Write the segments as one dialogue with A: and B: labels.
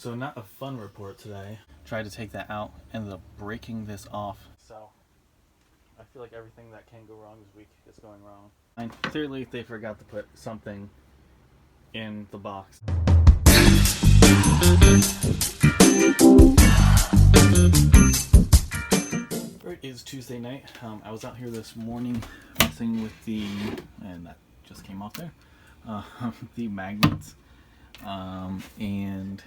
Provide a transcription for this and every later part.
A: So not a fun report today. Tried to take that out, ended up breaking this off. So I feel like everything that can go wrong this week is going wrong. And clearly they forgot to put something in the box. It is Tuesday night. I was out here this morning messing with and that just came off there, the magnets, and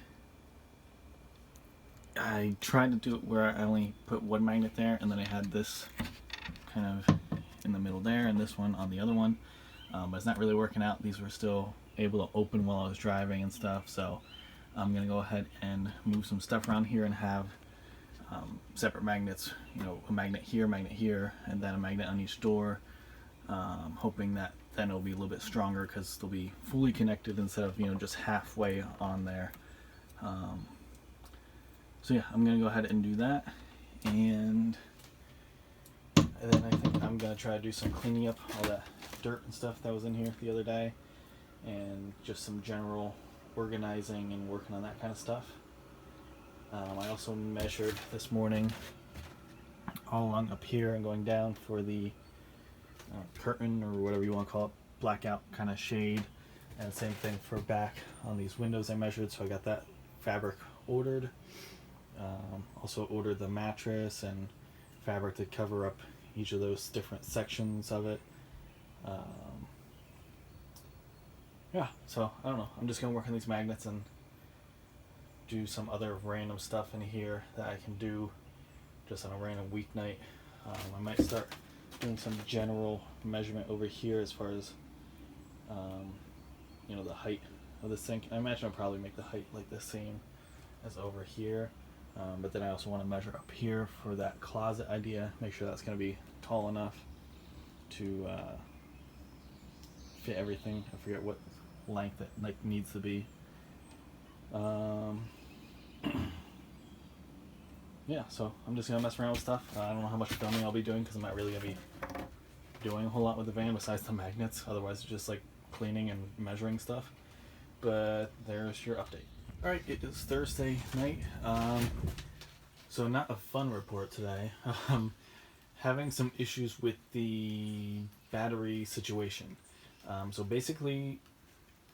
A: I tried to do it where I only put one magnet there, and then I had this kind of in the middle there, and this one on the other one, but it's not really working out. These were still able to open while I was driving and stuff, so I'm going to go ahead and move some stuff around here and have separate magnets, a magnet here, and then a magnet on each door, hoping that then it'll be a little bit stronger because they'll be fully connected instead of just halfway on there. So yeah, I'm gonna go ahead and do that, and then I think I'm gonna try to do some cleaning up all that dirt and stuff that was in here the other day, and just some general organizing and working on that kind of stuff. I also measured this morning all along up here and going down for the curtain, or whatever you want to call it, blackout kind of shade, and same thing for back on these windows I measured, so I got that fabric ordered. Also ordered the mattress and fabric to cover up each of those different sections of it. Yeah, so I don't know, I'm just gonna work on these magnets and do some other random stuff in here that I can do just on a random weeknight. I might start doing some general measurement over here as far as the height of the sink. I imagine I'll probably make the height like the same as over here, but then I also want to measure up here for that closet idea, make sure that's going to be tall enough to fit everything. I forget what length it needs to be. Yeah, so I'm just gonna mess around with stuff. I don't know how much filming I'll be doing because I'm not really gonna be doing a whole lot with the van besides the magnets. Otherwise it's just like cleaning and measuring stuff. But there's your update. Alright, it is Thursday night. So not a fun report today. Having some issues with the battery situation. So basically,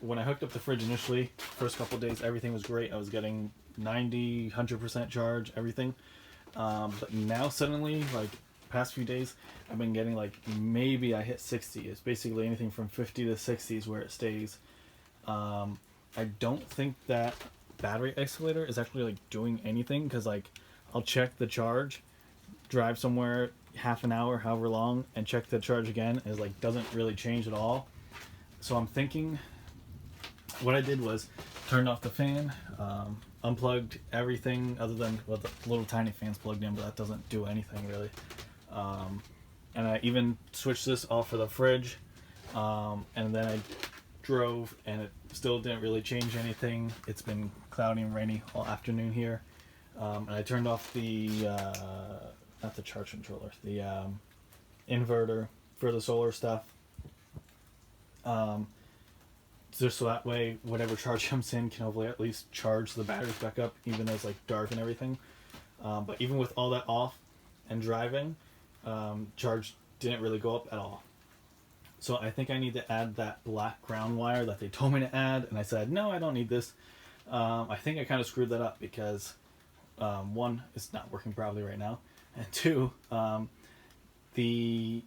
A: when I hooked up the fridge initially, first couple of days, everything was great. I was getting 90, 100% charge, everything. But now suddenly, like past few days, I've been getting maybe I hit 60. It's basically anything from 50 to 60 is where it stays. I don't think that battery isolator is actually doing anything, because I'll check the charge, drive somewhere half an hour, however long, and check the charge again, and it doesn't really change at all. So I'm thinking what I did was turned off the fan, unplugged everything other than the little tiny fan's plugged in, but that doesn't do anything really. And I even switched this off for the fridge, and then I drove, and it still didn't really change anything. It's been cloudy and rainy all afternoon here, and I turned off the not the charge controller, the inverter for the solar stuff. Just so that way whatever charge comes in can hopefully at least charge the batteries back up, even though it's dark and everything. But even with all that off and driving, charge didn't really go up at all. So I think I need to add that black ground wire that they told me to add, and I said no, I don't need this. I think I kind of screwed that up because one, it's not working properly right now, and two, the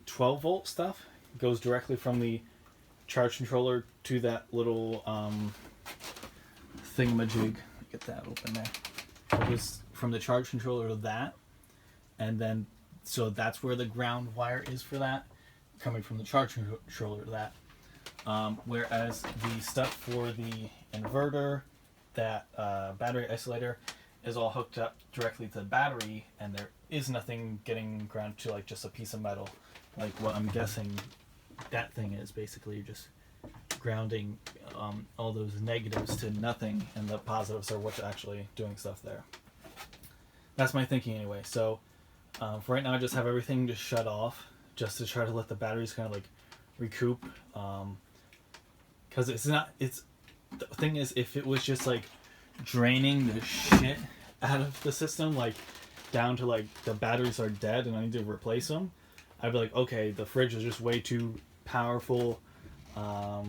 A: 12 volt stuff goes directly from the charge controller to that little thingamajig. Get that open there. It was from the charge controller to that, and then so that's where the ground wire is for that, coming from the charge controller to that. Whereas the stuff for the inverter, that battery isolator, is all hooked up directly to the battery, and there is nothing getting ground to just a piece of metal, like what I'm guessing that thing is. Basically you're just grounding all those negatives to nothing, and the positives are what's actually doing stuff there. That's my thinking anyway. So for right now I just have everything just shut off, just to try to let the batteries kind of recoup, because the thing is, if it was just draining the shit out of the system, like down to like the batteries are dead and I need to replace them, I'd be like, okay, the fridge is just way too powerful. I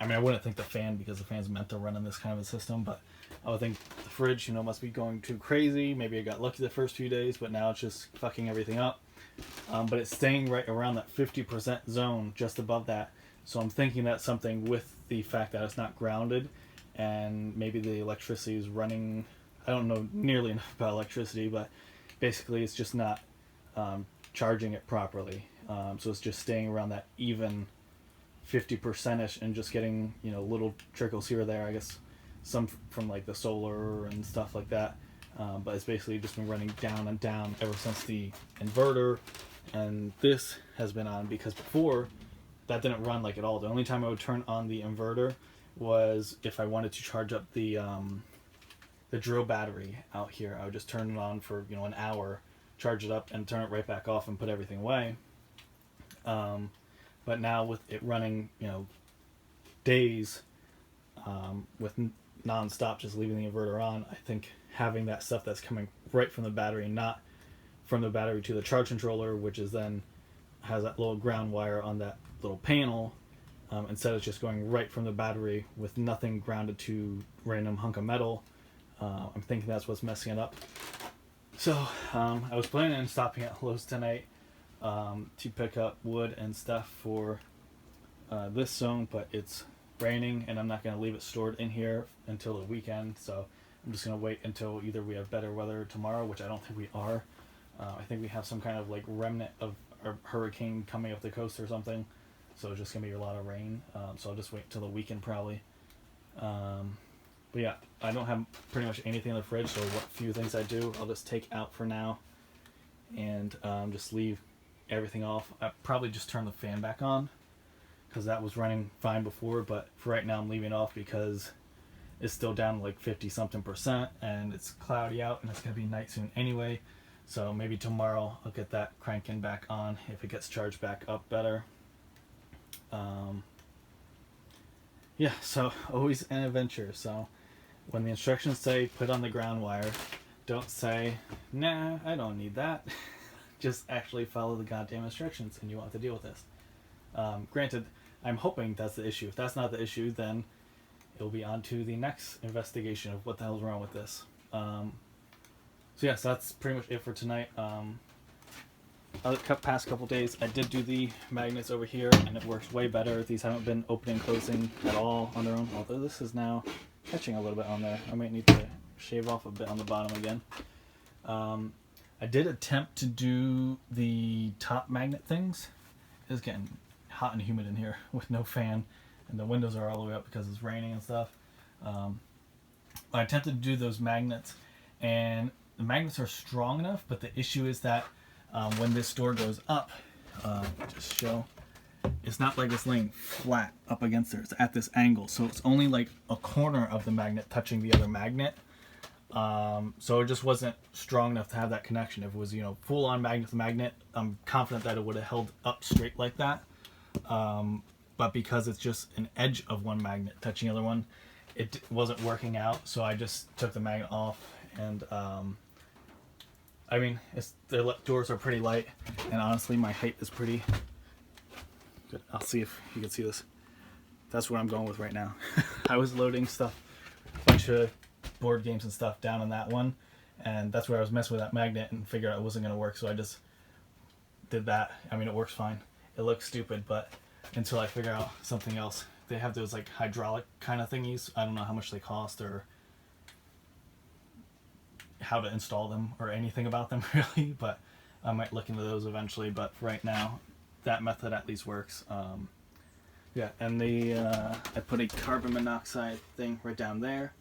A: mean, I wouldn't think the fan, because the fan's meant to run in this kind of a system, but I would think the fridge, must be going too crazy. Maybe I got lucky the first few days, but now it's just fucking everything up. But it's staying right around that 50% zone, just above that. So I'm thinking that's something with the fact that it's not grounded, and maybe the electricity is running. I don't know nearly enough about electricity, but basically it's just not charging it properly. So it's just staying around that even 50%ish and just getting little trickles here or there, I guess some from like the solar and stuff like that, but it's basically just been running down and down ever since the inverter and this has been on, because before that didn't run like at all. The only time I would turn on the inverter was if I wanted to charge up the drill battery out here. I would just turn it on for an hour, charge it up, and turn it right back off and put everything away. But now with it running, days, with non-stop, just leaving the inverter on, I think having that stuff that's coming right from the battery, not from the battery to the charge controller, which is then has that little ground wire on that little panel, instead of just going right from the battery with nothing grounded to random hunk of metal. I'm thinking that's what's messing it up. So I was planning on stopping at Lowe's tonight to pick up wood and stuff for this zone, but it's raining and I'm not going to leave it stored in here until the weekend, so I'm just going to wait until either we have better weather tomorrow, which I don't think we are. I think we have some kind of like remnant of a hurricane coming up the coast or something, so it's just going to be a lot of rain, so I'll just wait till the weekend probably. But yeah, I don't have pretty much anything in the fridge, so what few things I do I'll just take out for now and just leave everything off. I probably just turn the fan back on because that was running fine before, but for right now I'm leaving it off because it's still down like 50 something percent and it's cloudy out and it's going to be night soon anyway, so maybe tomorrow I'll get that cranking back on if it gets charged back up better. Yeah, so always an adventure. So when the instructions say put on the ground wire, don't say, nah, I don't need that. Just actually follow the goddamn instructions and you won't have to deal with this. Granted, I'm hoping that's the issue. If that's not the issue, then it'll be on to the next investigation of what the hell's wrong with this. So yeah, so that's pretty much it for tonight. Past couple days, I did do the magnets over here, and it works way better. These haven't been opening and closing at all on their own, although this is now catching a little bit on there. I might need to shave off a bit on the bottom again. I did attempt to do the top magnet things. It's getting hot and humid in here with no fan, and the windows are all the way up because it's raining and stuff. I attempted to do those magnets, and the magnets are strong enough, but the issue is that when this door goes up, just show, it's not like it's laying flat up against there. It's at this angle, so it's only like a corner of the magnet touching the other magnet. So it just wasn't strong enough to have that connection. If it was, full on magnet to magnet, I'm confident that it would have held up straight like that. But because it's just an edge of one magnet touching the other one, it wasn't working out. So I just took the magnet off, and I mean, the doors are pretty light, and honestly, my height is pretty good. I'll see if you can see this. That's what I'm going with right now. I was loading stuff, a bunch of board games and stuff down on that one, and that's where I was messing with that magnet and figured out it wasn't going to work, so I just did that. I mean, it works fine. It looks stupid, but until I figure out something else. They have those like hydraulic kind of thingies. I don't know how much they cost or how to install them or anything about them really, but I might look into those eventually. But for right now, that method at least works. Yeah, and I put a carbon monoxide thing right down there.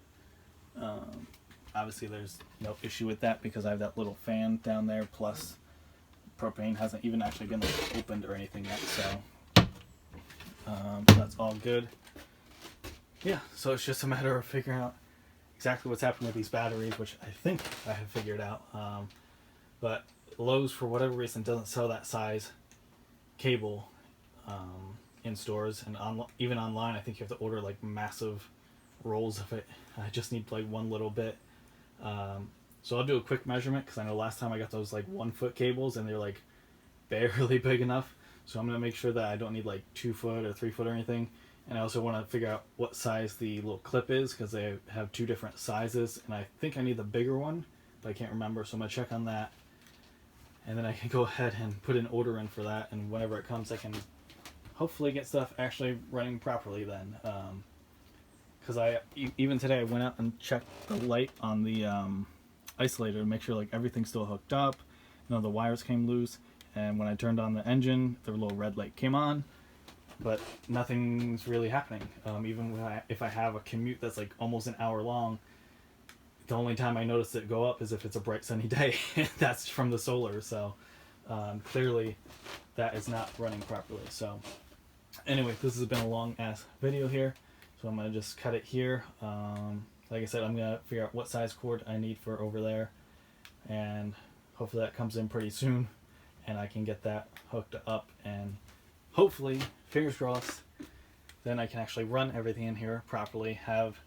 A: Obviously there's no issue with that because I have that little fan down there, plus propane hasn't even actually been like, opened or anything yet, so that's all good. Yeah, so it's just a matter of figuring out exactly what's happening with these batteries, which I think I have figured out. But Lowe's, for whatever reason, doesn't sell that size cable in stores, and even online I think you have to order like massive rolls of it. I just need like one little bit. So I'll do a quick measurement because I know last time I got those like 1 foot cables and they're like barely big enough. So I'm going to make sure that I don't need like 2 foot or 3 foot or anything. And I also want to figure out what size the little clip is because they have 2 different sizes. And I think I need the bigger one, but I can't remember. So I'm going to check on that. And then I can go ahead and put an order in for that. And whenever it comes, I can hopefully get stuff actually running properly then. Because even today I went out and checked the light on the isolator to make sure like everything's still hooked up. None of the wires came loose. And when I turned on the engine, the little red light came on, but nothing's really happening. Even if I have a commute that's like almost an hour long, the only time I notice it go up is if it's a bright sunny day. That's from the solar. So clearly that is not running properly. So anyway, this has been a long ass video here. So I'm going to just cut it here. Like I said, I'm going to figure out what size cord I need for over there. And hopefully that comes in pretty soon. And I can get that hooked up. And hopefully, fingers crossed, then I can actually run everything in here properly. Have,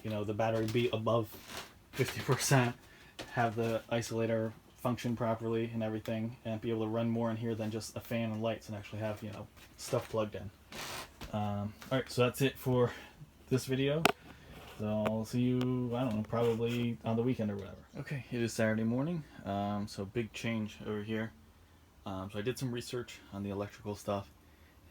A: the battery be above 50%. Have the isolator function properly and everything. And be able to run more in here than just a fan and lights. And actually have, stuff plugged in. Alright, so that's it for this video. So I'll see you, I don't know, probably on the weekend or whatever. Okay, it is Saturday morning, so big change over here. So I did some research on the electrical stuff,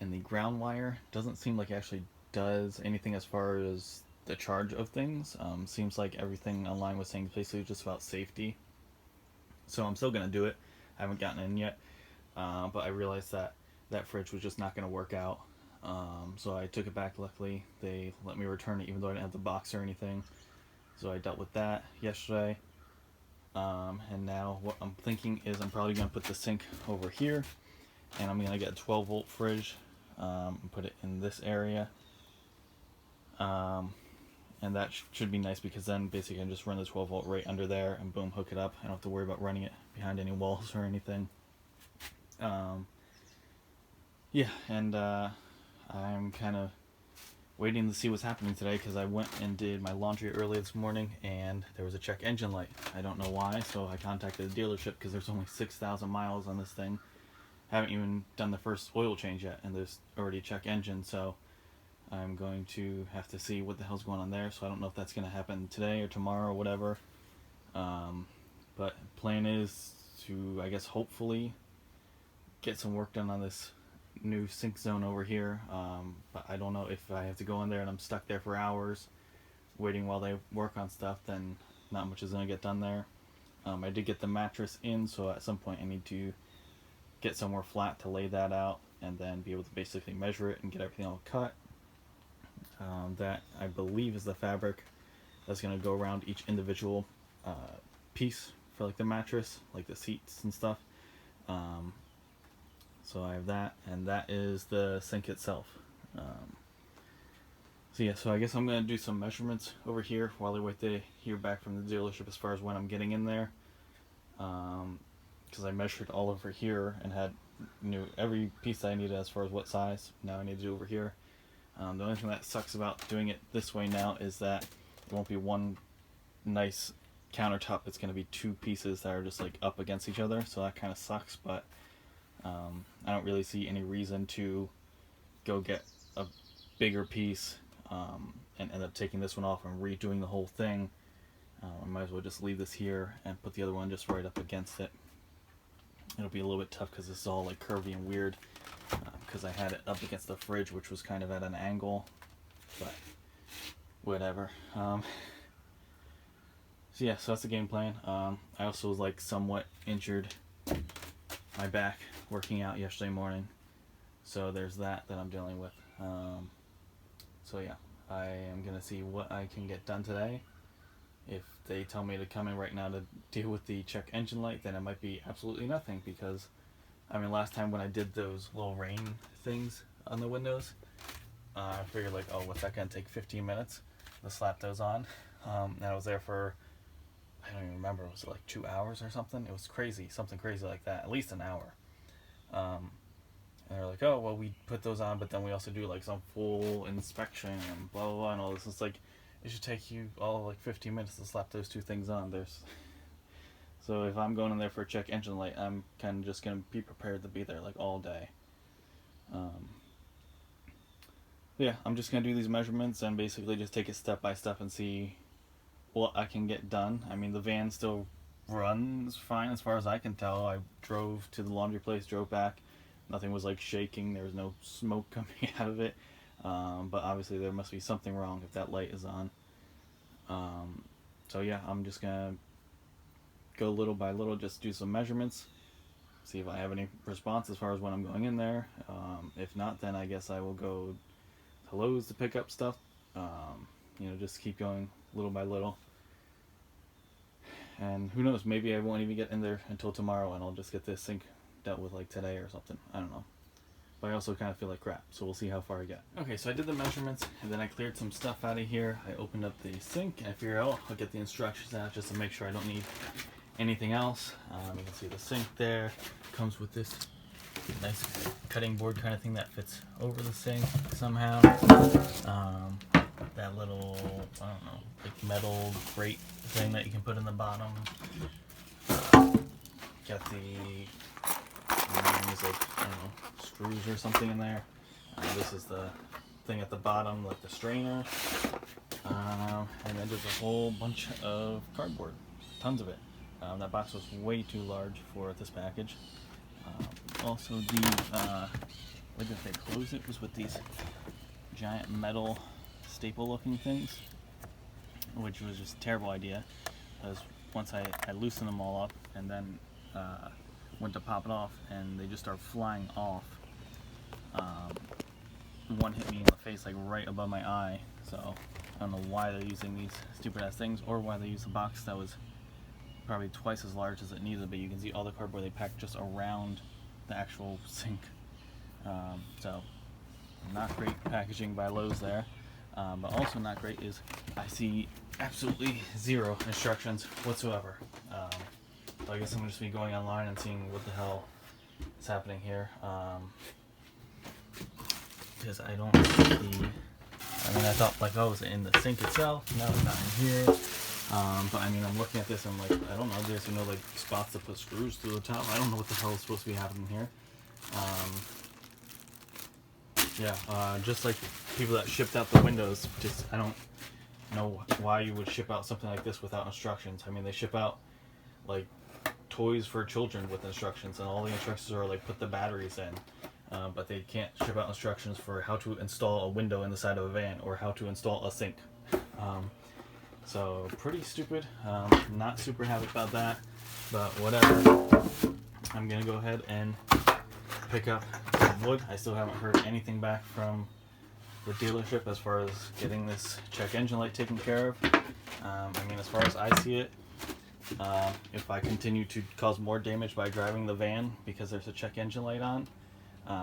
A: and the ground wire doesn't seem like it actually does anything as far as the charge of things. Seems like everything online was saying basically just about safety. So I'm still going to do it. I haven't gotten in yet, but I realized that that fridge was just not going to work out. So I took it back. Luckily they let me return it even though I didn't have the box or anything, so I dealt with that yesterday. And now what I'm thinking is I'm probably going to put the sink over here, and I'm going to get a 12 volt fridge and put it in this area, and that should be nice because then basically I can just run the 12 volt right under there and boom, hook it up. I don't have to worry about running it behind any walls or anything. Yeah, and I'm kind of waiting to see what's happening today because I went and did my laundry early this morning and there was a check engine light. I don't know why, so I contacted the dealership because there's only 6,000 miles on this thing. Haven't even done the first oil change yet and there's already a check engine, so I'm going to have to see what the hell's going on there. So I don't know if that's going to happen today or tomorrow or whatever. But plan is to, I guess, hopefully get some work done on this new sink zone over here, but I don't know if I have to go in there and I'm stuck there for hours waiting while they work on stuff, then not much is going to get done there. I did get the mattress in, so at some point I need to get somewhere flat to lay that out and then be able to basically measure it and get everything all cut. That I believe is the fabric that's going to go around each individual piece for like the mattress, like the seats and stuff. So I have that, and that is the sink itself. So yeah, so I guess I'm going to do some measurements over here while I wait to hear back from the dealership as far as when I'm getting in there. Because I measured all over here and knew every piece that I needed as far as what size. Now I need to do over here. The only thing that sucks about doing it this way now is that it won't be one nice countertop. It's going to be 2 pieces that are just like up against each other, so that kind of sucks, but I don't really see any reason to go get a bigger piece and end up taking this one off and redoing the whole thing. I might as well just leave this here and put the other one just right up against it. It'll be a little bit tough because this is all like curvy and weird because I had it up against the fridge, which was kind of at an angle, but whatever. So yeah, so that's the game plan. I also was like somewhat injured my back working out yesterday morning, so there's that I'm dealing with. So yeah, I am gonna see what I can get done today. If they tell me to come in right now to deal with the check engine light, then it might be absolutely nothing, because I mean last time when I did those little rain things on the windows, I figured like, oh, what's that gonna take 15 minutes to slap those on, and I was there for, I don't even remember, was it like 2 hours or something? It was crazy, something crazy like that, at least an hour. And they're like, oh, well, we put those on, but then we also do like some full inspection and blah, blah, blah, and all this. It's like, it should take you all like 15 minutes to slap those two things on. So if I'm going in there for a check engine light, I'm kind of just going to be prepared to be there like all day. Yeah, I'm just going to do these measurements and basically just take it step by step and see what I can get done. I mean, the van still runs fine as far as I can tell. I drove to the laundry place, drove back. Nothing was like shaking. There was no smoke coming out of it. But obviously there must be something wrong if that light is on. So yeah, I'm just going to go little by little, just do some measurements, see if I have any response as far as when I'm going in there. If not, then I guess I will go to Lowe's to pick up stuff. Just keep going little by little. And who knows, maybe I won't even get in there until tomorrow and I'll just get this sink dealt with like today or something. I don't know. But I also kind of feel like crap, so we'll see how far I get. Okay, so I did the measurements and then I cleared some stuff out of here. I opened up the sink and I figured out I'll get the instructions out just to make sure I don't need anything else. You can see the sink there. Comes with this nice cutting board kind of thing that fits over the sink somehow. That little, I don't know, like metal grate thing that you can put in the bottom. Got the, like, I don't know, screws or something in there. This is the thing at the bottom, like the strainer. And then just a whole bunch of cardboard, tons of it. That box was way too large for this package. Also, the way that they closed it was with these giant metal staple-looking things, which was just a terrible idea. Because once I loosened them all up and then went to pop it off, and they just started flying off. One hit me in the face, like right above my eye. So I don't know why they're using these stupid-ass things, or why they used a box that was probably twice as large as it needed to be. You can see all the cardboard they packed just around the actual sink. So not great packaging by Lowe's there. But also not great is I see absolutely zero instructions whatsoever. So I guess I'm going to just be going online and seeing what the hell is happening here. Because I don't see, I mean, I thought like, oh, is it in the sink itself? No, it's not in here. But I mean, I'm looking at this and I'm like, I don't know, there's like spots to put screws through the top. I don't know what the hell is supposed to be happening here. Just like people that shipped out the windows, just, I don't know why you would ship out something like this without instructions. I mean, they ship out like toys for children with instructions, and all the instructions are like put the batteries in. But they can't ship out instructions for how to install a window in the side of a van or how to install a sink. So pretty stupid. Not super happy about that, but whatever. I'm gonna go ahead and pick up some wood. I still haven't heard anything back from the dealership as far as getting this check engine light taken care of. I mean, as far as I see it, if I continue to cause more damage by driving the van because there's a check engine light on,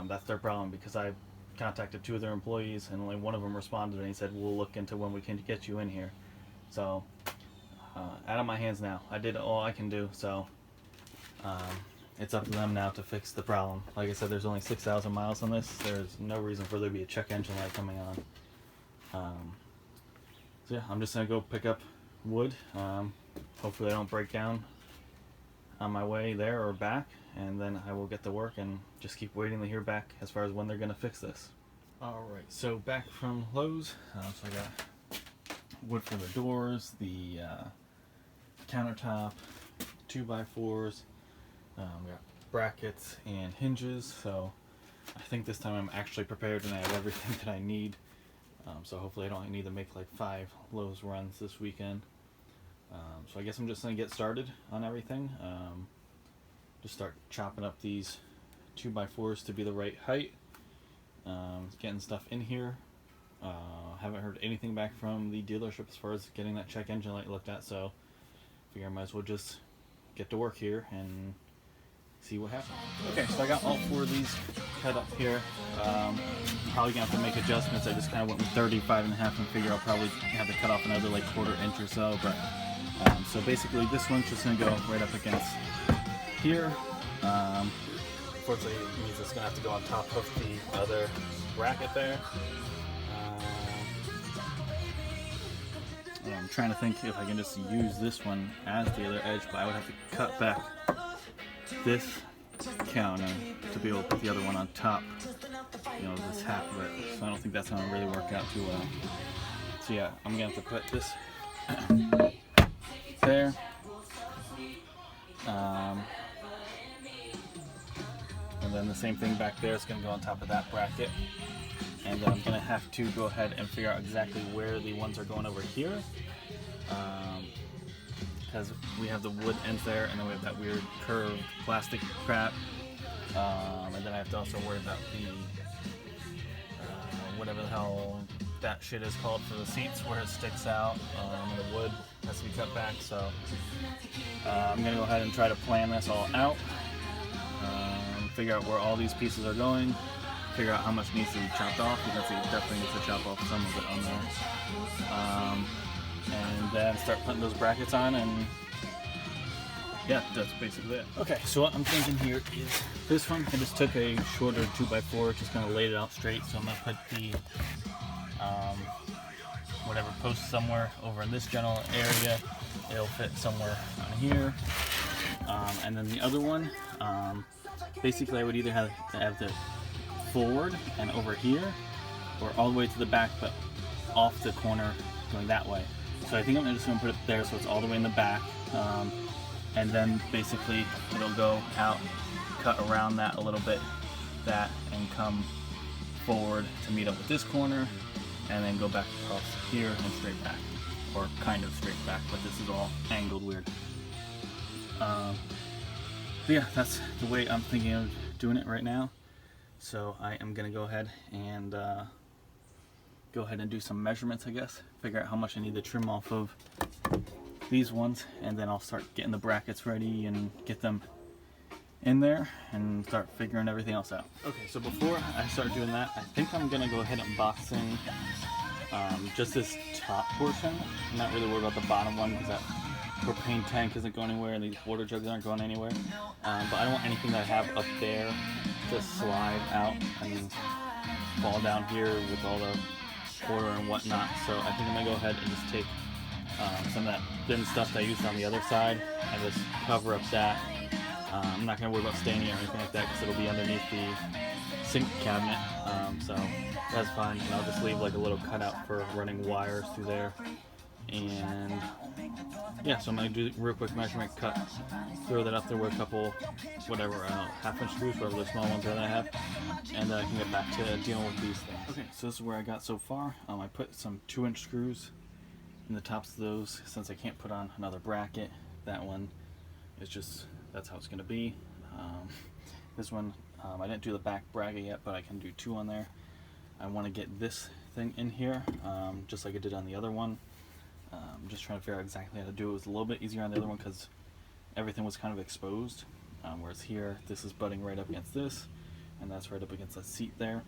A: that's their problem, because I contacted 2 of their employees and only one of them responded and he said, we'll look into when we can get you in here. So, out of my hands now. I did all I can do, so it's up to them now to fix the problem. Like I said, there's only 6,000 miles on this. There's no reason for there to be a check engine light coming on. So yeah, I'm just going to go pick up wood. Hopefully I don't break down on my way there or back, and then I will get to work and just keep waiting to hear back as far as when they're going to fix this. Alright, so back from Lowe's. So I got wood for the doors, the countertop, 2x4s, we got brackets and hinges, so I think this time I'm actually prepared and I have everything that I need. So hopefully I don't need to make like 5 Lowe's runs this weekend. So I guess I'm just going to get started on everything. Just start chopping up these 2x4s to be the right height. Getting stuff in here. Haven't heard anything back from the dealership as far as getting that check engine light looked at, so I figure I might as well just get to work here and see what happens. Okay, so I got all 4 of these cut up here. I'm probably gonna have to make adjustments. I just kind of went with 35.5 and figure I'll probably have to cut off another like 1/4 inch or so. But so basically, this one's just gonna go right up against here. unfortunately it means it's gonna have to go on top of the other bracket there. I'm trying to think if I can just use this one as the other edge, but I would have to cut back this counter to be able to put the other one on top, you know, this half of it. So I don't think that's gonna really work out too well. So yeah, I'm gonna have to put this there. And then the same thing back there is going to go on top of that bracket. And then I'm going to have to go ahead and figure out exactly where the ones are going over here. Because we have the wood ends there, and then we have that weird curved plastic crap. And then I have to also worry about the, whatever the hell that shit is called for the seats, where it sticks out, and the wood has to be cut back. So I'm going to go ahead and try to plan this all out. Figure out where all these pieces are going, figure out how much needs to be chopped off, because it definitely needs to chop off some of it on there. And then start putting those brackets on, and yeah, that's basically it. Okay, so what I'm thinking here is this one, I just took a shorter 2x4, just kind of laid it out straight, so I'm going to put the whatever post somewhere over in this general area. It'll fit somewhere on here. And then the other one, basically I would either have the forward and over here, or all the way to the back but off the corner going that way. So I think I'm just going to put it there so it's all the way in the back, and then basically it'll go out, cut around that a little bit, that, and come forward to meet up with this corner, and then go back across here and straight back, or kind of straight back, but this is all angled weird. But yeah, that's the way I'm thinking of doing it right now. So I am gonna go ahead and do some measurements, I guess. Figure out how much I need to trim off of these ones, and then I'll start getting the brackets ready and get them in there and start figuring everything else out. Okay, so before I start doing that, I think I'm gonna go ahead and box in just this top portion. I'm not really worried about the bottom one because that propane tank isn't going anywhere and these water jugs aren't going anywhere. But I don't want anything that I have up there to slide out and fall down here with all the water and whatnot. So I think I'm gonna go ahead and just take some of that thin stuff that I used on the other side and just cover up that. I'm not gonna worry about staining or anything like that because it'll be underneath the sink cabinet, so that's fine. And I'll just leave like a little cutout for running wires through there. And yeah, so I'm going to do a real quick measurement cut, throw that up there with a couple, whatever, half-inch screws, whatever the small ones that I have, and I can get back to dealing with these things. Okay, so this is where I got so far. I put some 2-inch screws in the tops of those, since I can't put on another bracket. That one is just, that's how it's going to be. This one, I didn't do the back bracket yet, but I can do 2 on there. I want to get this thing in here, just like I did on the other one. I'm just trying to figure out exactly how to do it. It was a little bit easier on the other one because everything was kind of exposed, whereas here this is butting right up against this, and that's right up against that seat there.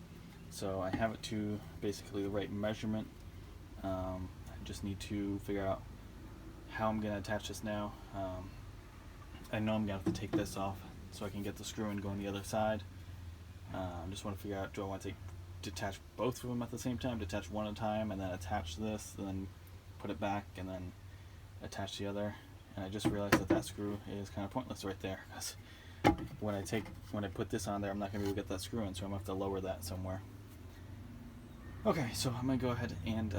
A: So I have it to basically the right measurement. I just need to figure out how I'm going to attach this now. I know I'm going to have to take this off so I can get the screw in going the other side. I just want to figure out, do I want to detach both of them at the same time, detach one at a time, and then attach this, and then put it back, and then attach the other. And I just realized that that screw is kind of pointless right there, because when I put this on there, I'm not going to be able to get that screw in, so I'm going to have to lower that somewhere. Okay, so I'm going to go ahead and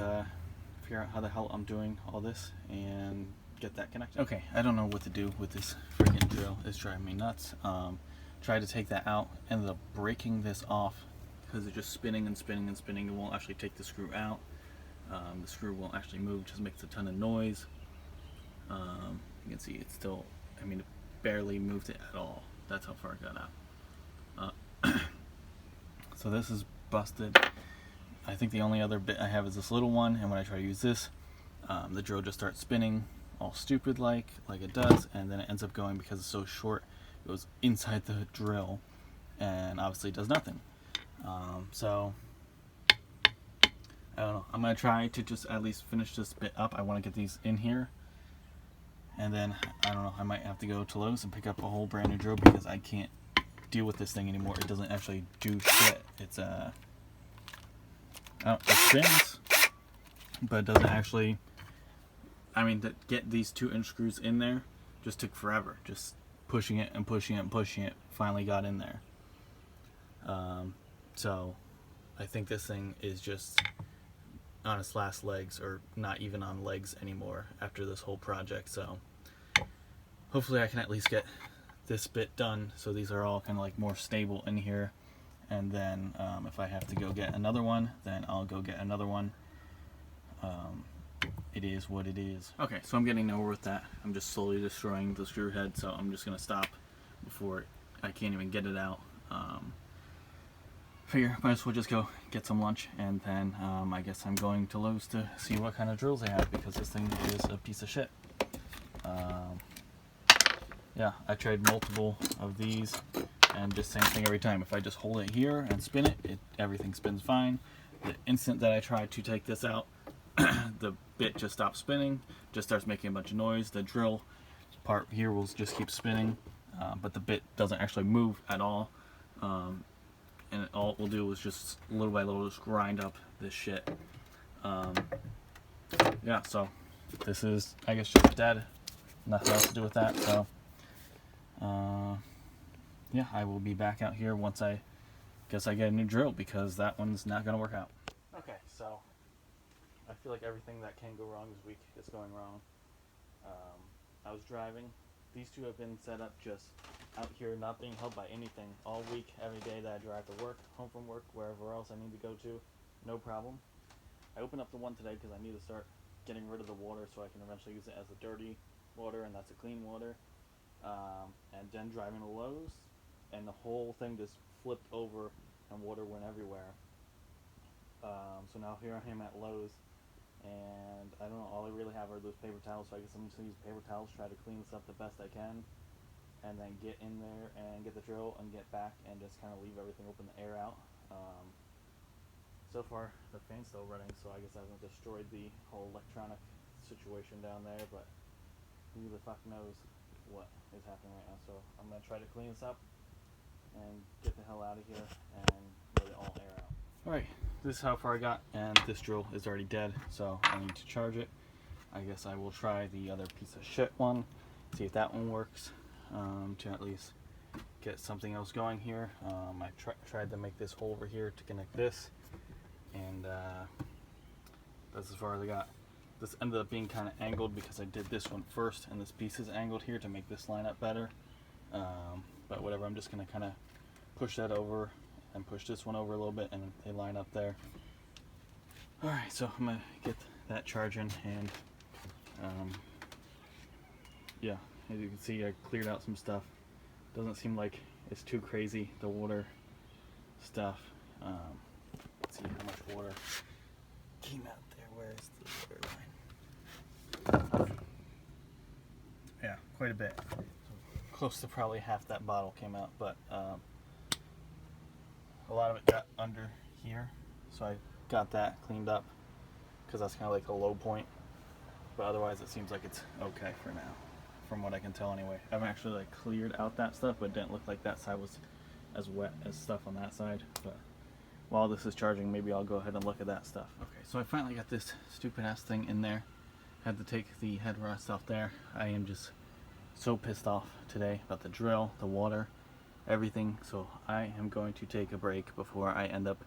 A: figure out how the hell I'm doing all this and get that connected. Okay, I don't know what to do with this freaking drill. It's driving me nuts. Tried to take that out, ended up breaking this off because it's just spinning and spinning and spinning. It won't actually take the screw out. The screw won't actually move, just makes a ton of noise. You can see it's still, I mean, it barely moved it at all. That's how far it got out. So this is busted. I think the only other bit I have is this little one, and when I try to use this, the drill just starts spinning all stupid like it does, and then it ends up going, because it's so short, it goes inside the drill and obviously does nothing. So I don't know. I'm going to try to just at least finish this bit up. I want to get these in here. And then, I don't know, I might have to go to Lowe's and pick up a whole brand new drill because I can't deal with this thing anymore. It doesn't actually do shit. It's it spins, but it doesn't actually. I mean, to get these 2-inch screws in there just took forever. Just pushing it and pushing it and pushing it finally got in there. So I think this thing is just on its last legs, or not even on legs anymore after this whole project. So hopefully I can at least get this bit done so these are all kind of like more stable in here, and then if I have to go get another one, then I'll go get another one. It is what it is. Okay, so I'm getting nowhere with that. I'm just slowly destroying the screw head, so I'm just gonna stop before I can't even get it out. Figure might as well just go get some lunch, and then I guess I'm going to Lowe's to see what kind of drills they have, because this thing is a piece of shit. Yeah, I tried multiple of these, and just same thing every time. If I just hold it here and spin it, everything spins fine. The instant that I try to take this out, the bit just stops spinning, just starts making a bunch of noise. The drill part here will just keep spinning, but the bit doesn't actually move at all. And all it will do is just little by little just grind up this shit. Yeah, so this is, I guess, just dead. Nothing else to do with that. So yeah, I will be back out here once I guess I get a new drill, because that one's not gonna work out. Okay, so I feel like everything that can go wrong this week is going wrong. I was driving. These two have been set up just out here, not being held by anything all week, every day that I drive to work, home from work, wherever else I need to go to, no problem. I opened up the one today because I need to start getting rid of the water so I can eventually use it as a dirty water, and that's a clean water. And then driving to Lowe's, and the whole thing just flipped over and water went everywhere. So now here I am at Lowe's, and I don't know, all I really have are those paper towels, so I guess I'm just going to use paper towels, try to clean this up the best I can, and then get in there and get the drill and get back and just kind of leave everything open, the air out. So far the fan's still running, so I guess I haven't destroyed the whole electronic situation down there, but who the fuck knows what is happening right now. So I'm going to try to clean this up and get the hell out of here and let it all air out. Alright, this is how far I got, and this drill is already dead, so I need to charge it. I guess I will try the other piece of shit one, see if that one works, to at least get something else going here. I tried to make this hole over here to connect this, and that's as far as I got. This ended up being kind of angled because I did this one first, and this piece is angled here to make this line up better. But whatever, I'm just going to kind of push that over and push this one over a little bit, and they line up there. Alright, so I'm going to get that charging, and yeah, as you can see, I cleared out some stuff. Doesn't seem like it's too crazy, the water stuff. Let's see how much water came out there. Where is the water line? Yeah, quite a bit. So close to probably half that bottle came out, but a lot of it got under here, so I got that cleaned up because that's kind of like the low point. But otherwise, it seems like it's okay for now, from what I can tell anyway. I haven't actually like cleared out that stuff, but it didn't look like that side was as wet as stuff on that side. But while this is charging, maybe I'll go ahead and look at that stuff. Okay, so I finally got this stupid ass thing in there. Had to take the headrest off there. I am just so pissed off today about the drill, the water, everything. So I am going to take a break before I end up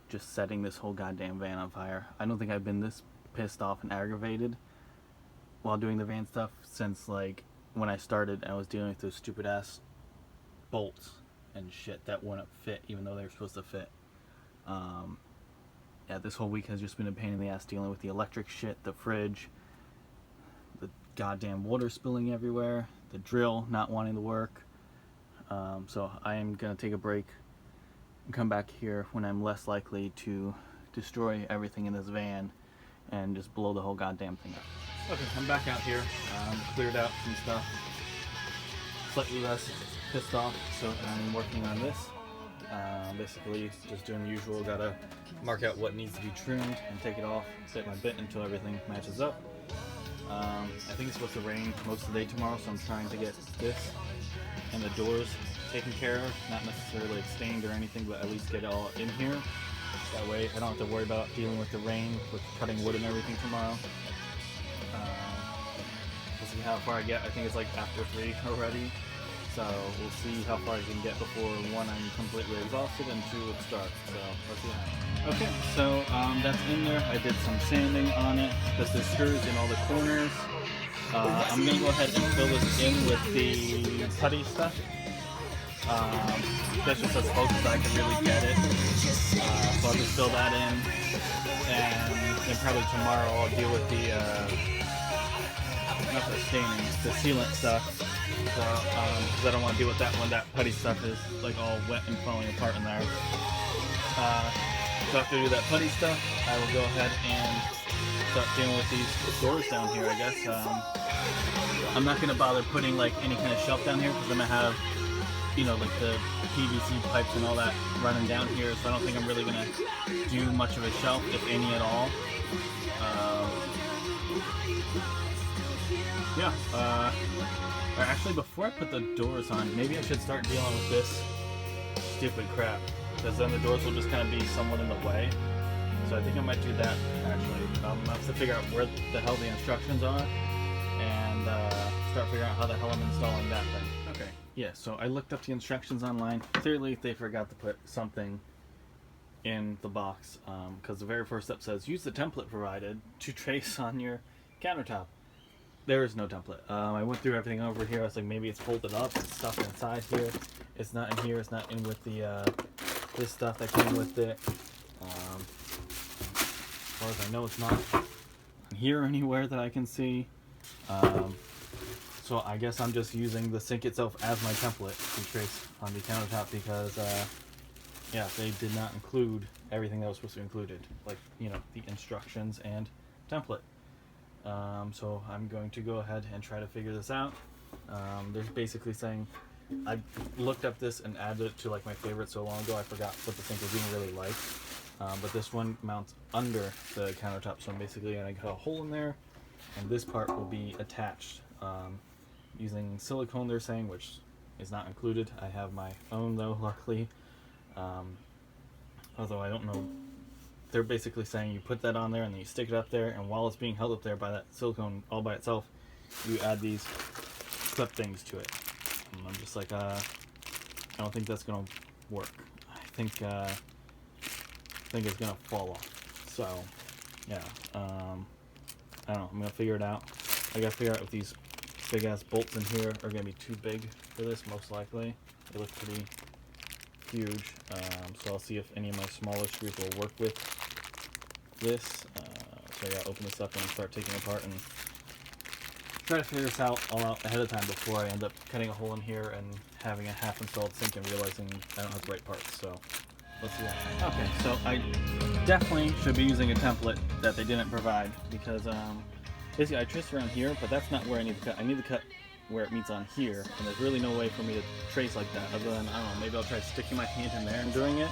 A: just setting this whole goddamn van on fire. I don't think I've been this pissed off and aggravated while doing the van stuff since like when I started and I was dealing with those stupid ass bolts and shit that wouldn't fit even though they were supposed to fit. Yeah, this whole week has just been a pain in the ass dealing with the electric shit, the fridge, the goddamn water spilling everywhere, the drill not wanting to work. So I am gonna take a break and come back here when I'm less likely to destroy everything in this van and just blow the whole goddamn thing up. Okay, I'm back out here. Cleared out some stuff. Slightly less pissed off, so I'm working on this. Basically, just doing the usual. Gotta mark out what needs to be trimmed and take it off bit by bit until everything matches up. I think it's supposed to rain most of the day tomorrow, so I'm trying to get this and the doors taken care of, not necessarily stained or anything, but at least get it all in here. That way I don't have to worry about dealing with the rain, with cutting wood and everything tomorrow. We'll see how far I get. I think it's like after 3 already. So we'll see how far I can get before 1, I'm completely exhausted, and 2, it's dark. So let's see how. Okay, so that's in there. I did some sanding on it, because there's screws in all the corners. I'm going to go ahead and fill this in with the putty stuff. That's just as close as I can really get it. So I'll just fill that in, and then probably tomorrow I'll deal with the, not the staining, the sealant stuff. So, because I don't want to deal with that when that putty stuff is like all wet and falling apart in there. So after I do that putty stuff, I will go ahead and start dealing with these doors down here, I guess. I'm not going to bother putting like any kind of shelf down here because I'm going to have, you know, like the PVC pipes and all that running down here, so I don't think I'm really going to do much of a shelf, if any at all. Or actually, before I put the doors on, maybe I should start dealing with this stupid crap, because then the doors will just kind of be somewhat in the way. So I think I might do that, actually. I have to figure out where the hell the instructions are, and start figuring out how the hell I'm installing that thing. Okay, yeah, so I looked up the instructions online. Clearly, they forgot to put something in the box, because the very first step says, use the template provided to trace on your countertop. There is no template. I went through everything over here. I was like, maybe it's folded up, it's stuff inside here. It's not in here, it's not in with the, this stuff that came with it. As far as I know, it's not here anywhere that I can see. So I guess I'm just using the sink itself as my template to trace on the countertop because, yeah, they did not include everything that was supposed to be included. Like, you know, the instructions and template. So I'm going to go ahead and try to figure this out. They're basically saying, I looked up this and added it to like my favorite so long ago I forgot what the sink was even really like. But this one mounts under the countertop, so I'm basically going to cut a hole in there, and this part will be attached using silicone, they're saying, which is not included. I have my own though, luckily. Although I don't know. They're basically saying you put that on there and then you stick it up there, and while it's being held up there by that silicone all by itself, you add these clip things to it. And I'm just like, I don't think that's gonna work. I think it's gonna fall off. So, yeah, I don't know. I'm gonna figure it out. I gotta figure out if these big ass bolts in here are gonna be too big for this. Most likely, they look pretty huge. So I'll see if any of my smaller screws will work with this. So I gotta open this up and start taking it apart and try to figure this all out ahead of time before I end up cutting a hole in here and having a half installed sink and realizing I don't have the right parts. So let's see that. Okay, so I definitely should be using a template that they didn't provide because basically I traced around here, but that's not where I need to cut. I need to cut where it meets on here, and there's really no way for me to trace like that other than, I don't know, maybe I'll try sticking my hand in there and doing it.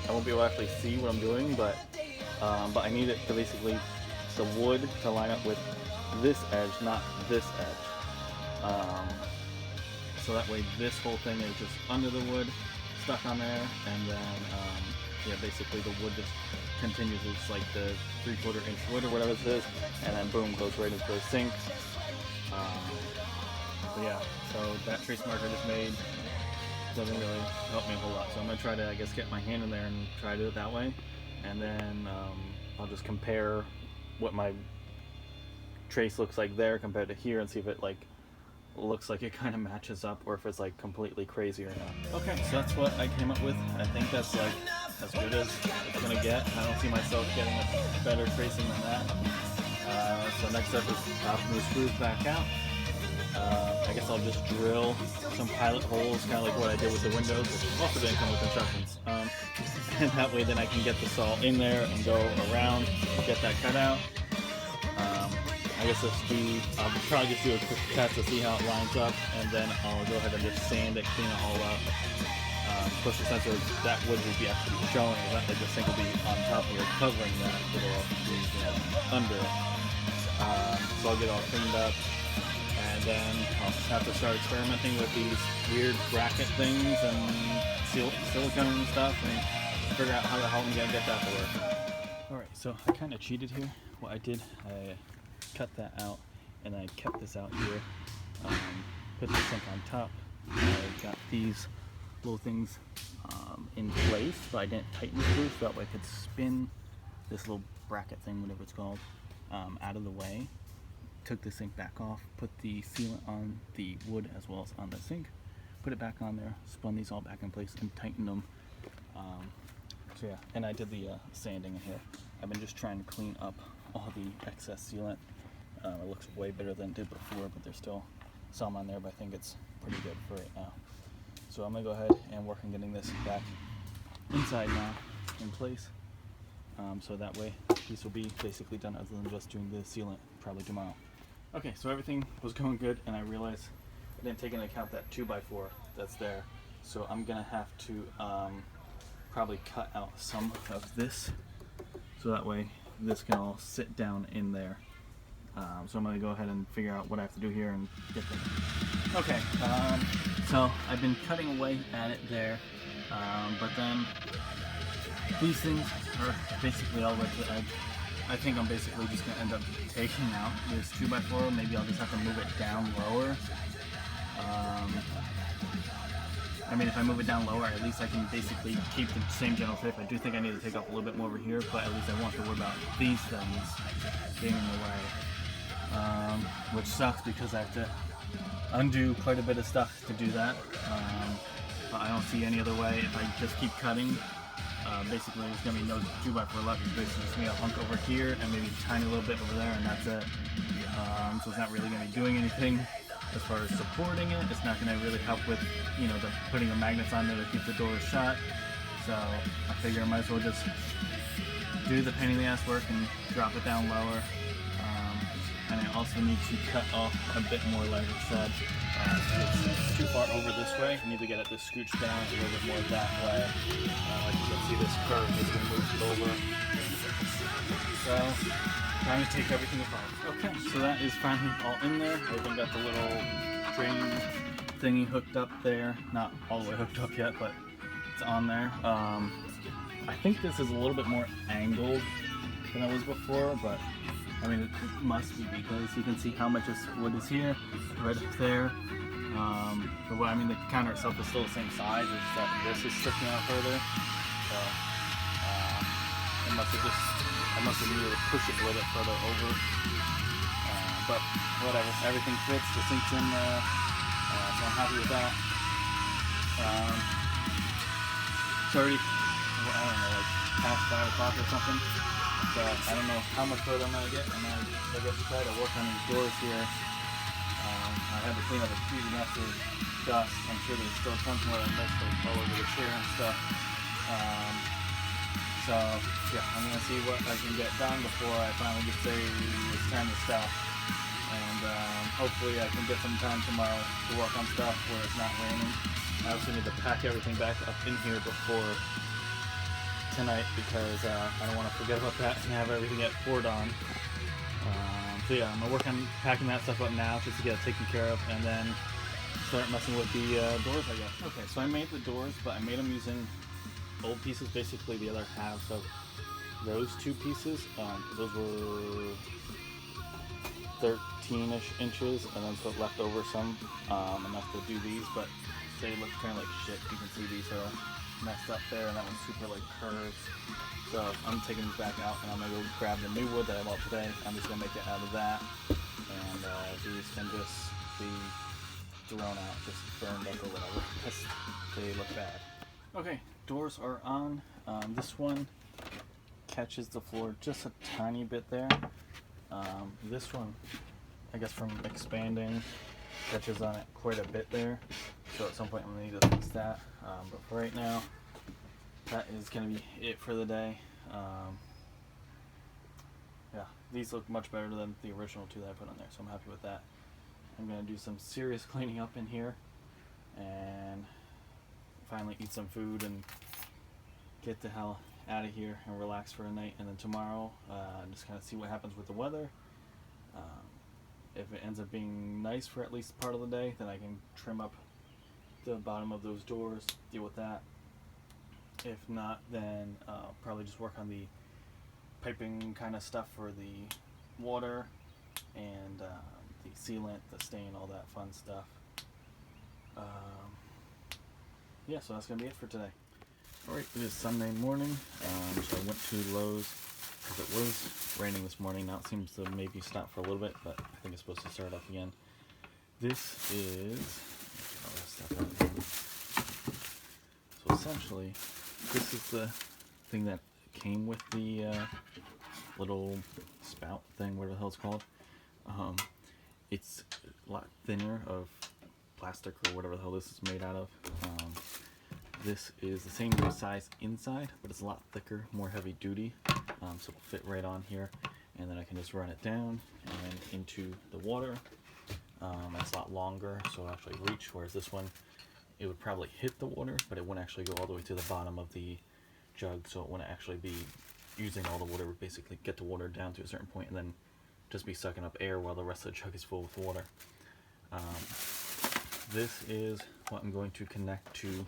A: I won't be able to actually see what I'm doing, but I need it to basically, the wood to line up with this edge, not this edge. So that way this whole thing is just under the wood, stuck on there, and then, yeah, basically the wood just continues, it's like the 3/4 inch wood or whatever it is, and then boom, goes right into the sink. But yeah, so that trace marker just made doesn't really help me a whole lot. So I'm going to try to, I guess, get my hand in there and try to do it that way. And then I'll just compare what my trace looks like there compared to here and see if it like looks like it kind of matches up or if it's like completely crazy or not. Okay, so that's what I came up with. I think that's like as good as it's going to get. I don't see myself getting a better tracing than that. So next step is popping the screws back out. I guess I'll just drill some pilot holes, kind of like what I did with the windows, which also didn't come with instructions. And that way then I can get the saw in there and go around, get that cut out. I guess I'll probably just do a quick test to see how it lines up, and then I'll go ahead and just sand it, clean it all up. Especially since that wood will be actually showing, not like the sink will be on top here covering that little, under. So I'll get it all cleaned up, and and then I'll have to start experimenting with these weird bracket things and silicone and stuff, and figure out how the hell I'm gonna get that to work. Alright, so I kind of cheated here. What I did, I cut that out, and I kept this out here. Put the sink on top. I got these little things in place, but I didn't tighten the screws, so that way I could spin this little bracket thing, whatever it's called, out of the way. Took the sink back off, put the sealant on the wood as well as on the sink, put it back on there, spun these all back in place and tightened them. So yeah, and I did the sanding in here. I've been just trying to clean up all the excess sealant. It looks way better than it did before, but there's still some on there, but I think it's pretty good for right now. So I'm gonna go ahead and work on getting this back inside now in place. So that way this will be basically done, other than just doing the sealant probably tomorrow. Okay, so everything was going good, and I realized I didn't take into account that 2x4 that's there. So I'm gonna have to probably cut out some of this, so that way this can all sit down in there. So I'm gonna go ahead and figure out what I have to do here and get there. Okay, so I've been cutting away at it there, but then these things are basically all the way to the edge. I think I'm basically just gonna end up taking out this 2x4. Maybe I'll just have to move it down lower. I mean, if I move it down lower, at least I can basically keep the same general shape. I do think I need to take off a little bit more over here, but at least I won't have to worry about these things being in the way. Which sucks because I have to undo quite a bit of stuff to do that. But I don't see any other way. If I just keep cutting, basically there's going to be no 2x4 left. It's basically just going to be a hunk over here and maybe a tiny little bit over there, and that's it. So it's not really going to be doing anything as far as supporting it. It's not going to really help with, you know, putting the magnets on there to keep the doors shut. So I figure I might as well just do the pain in the ass work and drop it down lower. And I also need to cut off a bit more, like I said. It's too far over this way. I need to get it to scooch down a little bit more that way. Like you can see, this curve is going to move over. So, time to take everything apart. Okay, so that is finally all in there. I even got the little drain thingy hooked up there. Not all the way hooked up yet, but it's on there. I think this is a little bit more angled than it was before, but I mean, it must be, because you can see how much this wood is here, right up there. But I mean, the counter itself is still the same size, it's just that this is sticking out further. So, I must have needed to push it a little bit further over. But whatever, everything fits, the sink's in there, so I'm happy with that. It's already, I don't know, like past 5 o'clock or something. So I don't know how much further I'm going to get. I guess try to work on these doors here. I had to clean up a huge mess of dust. I'm sure there's still tons more that messed all over the chair and stuff. So yeah, I'm going to see what I can get done before I finally just say it's time to stop. And hopefully I can get some time tomorrow to work on stuff where it's not raining. I also need to pack everything back up in here before tonight, because I don't want to forget about that and have everything get poured on. So yeah, I'm going to work on packing that stuff up now just to get it taken care of, and then start messing with the doors, I guess. Okay, so I made the doors, but I made them using old pieces, basically the other halves of those two pieces. Those were 13-ish inches, and then put left over some, enough to do these, but they look kind of like shit. You can see these are messed up there, and that one's super like curved. So I'm taking these back out, and I'm gonna go grab the new wood that I bought today. I'm just gonna make it out of that, and these can just be thrown out, just burned up or whatever, because they look bad. Okay, doors are on. This one catches the floor just a tiny bit there. This one, I guess from expanding, catches on it quite a bit there. So at some point I'm gonna need to fix that. But for right now, that is gonna be it for the day. Yeah, these look much better than the original two that I put on there, so I'm happy with that. I'm gonna do some serious cleaning up in here and finally eat some food and get the hell out of here and relax for a night. And then tomorrow, just kind of see what happens with the weather. If it ends up being nice for at least part of the day, then I can trim up the bottom of those doors, deal with that. If not, then probably just work on the piping kind of stuff for the water and the sealant, the stain, all that fun stuff. Yeah, so that's going to be it for today. Alright, it is Sunday morning, so I went to Lowe's because it was raining this morning. Now it seems to maybe stop for a little bit, but I think it's supposed to start up again. This is... So essentially, this is the thing that came with the little spout thing, whatever the hell it's called. It's a lot thinner of plastic or whatever the hell this is made out of. This is the same size inside, but it's a lot thicker, more heavy duty, so it'll fit right on here, and then I can just run it down and into the water. It's a lot longer, so it'll actually reach, whereas this one, it would probably hit the water, but it wouldn't actually go all the way to the bottom of the jug, so it wouldn't actually be using all the water. It would basically get the water down to a certain point and then just be sucking up air while the rest of the jug is full with water. This is what I'm going to connect to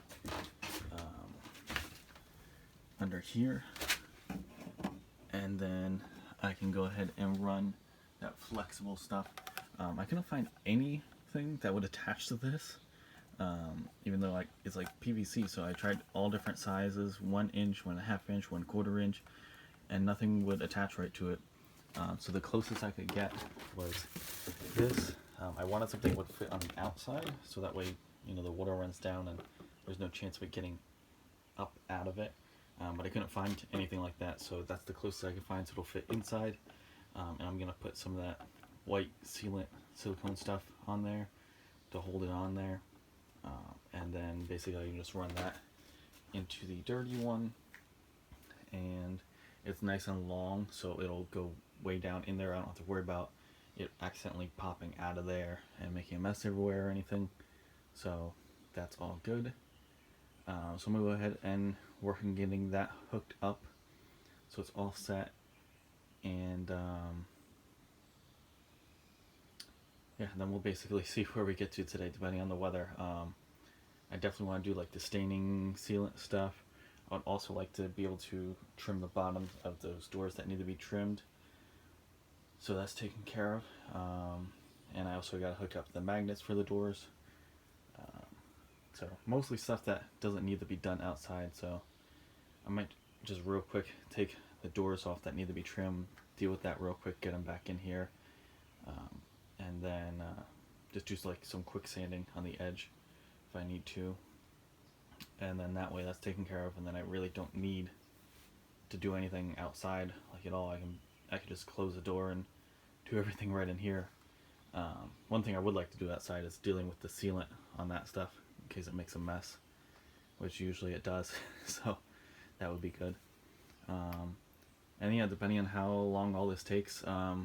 A: under here, and then I can go ahead and run that flexible stuff. I couldn't find anything that would attach to this, even though it's like PVC, so I tried all different sizes, 1 inch, 1.5 inch, 1/4 inch, and nothing would attach right to it. So the closest I could get was this. I wanted something that would fit on the outside, so that way, you know, the water runs down and there's no chance of it getting up out of it. But I couldn't find anything like that, so that's the closest I could find, so it'll fit inside. And I'm gonna put some of that white sealant silicone stuff on there to hold it on there, and then basically I can just run that into the dirty one, and it's nice and long, so it'll go way down in there. I don't have to worry about it accidentally popping out of there and making a mess everywhere or anything, so that's all good. So I'm gonna go ahead and work on getting that hooked up so it's all set, and yeah, then we'll basically see where we get to today depending on the weather. I definitely want to do like the staining sealant stuff. I would also like to be able to trim the bottoms of those doors that need to be trimmed, so that's taken care of. And I also got to hook up the magnets for the doors. So mostly stuff that doesn't need to be done outside, so I might just real quick take the doors off that need to be trimmed, deal with that real quick, get them back in here, and then just do like some quick sanding on the edge if I need to, and then that way that's taken care of, and then I really don't need to do anything outside like at all. I can just close the door and do everything right in here. One thing I would like to do outside is dealing with the sealant on that stuff in case it makes a mess, which usually it does. So that would be good. And yeah, depending on how long all this takes, I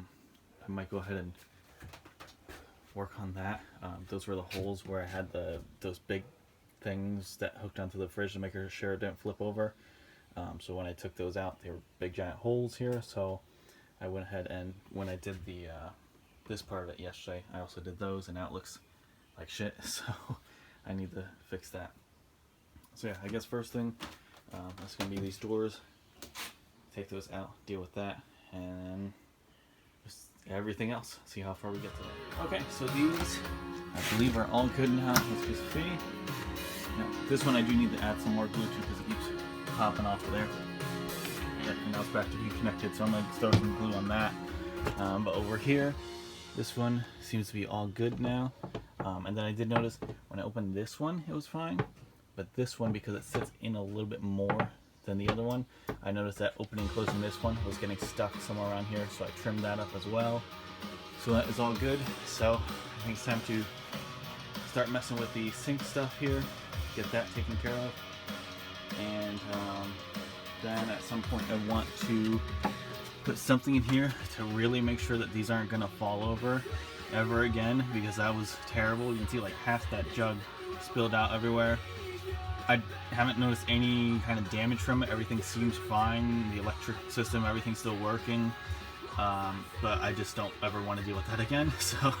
A: might go ahead and work on that. Those were the holes where I had those big things that hooked onto the fridge to make sure it didn't flip over. So when I took those out, they were big giant holes here, so I went ahead and when I did the this part of it yesterday, I also did those, and now it looks like shit, so I need to fix that. So yeah, I guess first thing, that's going to be these doors. Take those out, deal with that, and just everything else. See how far we get today. Okay, so these, I believe, are all good now. Let's just see. Now, this one I do need to add some more glue to because it keeps popping off of there. Yeah, and now it's back to being connected, so I'm going to throw some glue on that. But over here, this one seems to be all good now. And then I did notice when I opened this one, it was fine. But this one, because it sits in a little bit more than the other one, I noticed that opening and closing this one was getting stuck somewhere around here, so I trimmed that up as well. So that is all good. So I think it's time to start messing with the sink stuff here, get that taken care of, and then at some point I want to put something in here to really make sure that these aren't going to fall over ever again, because that was terrible. You can see like half that jug spilled out everywhere. I haven't noticed any kind of damage from it. Everything seems fine. The electric system, everything's still working. but I just don't ever want to deal with that again. So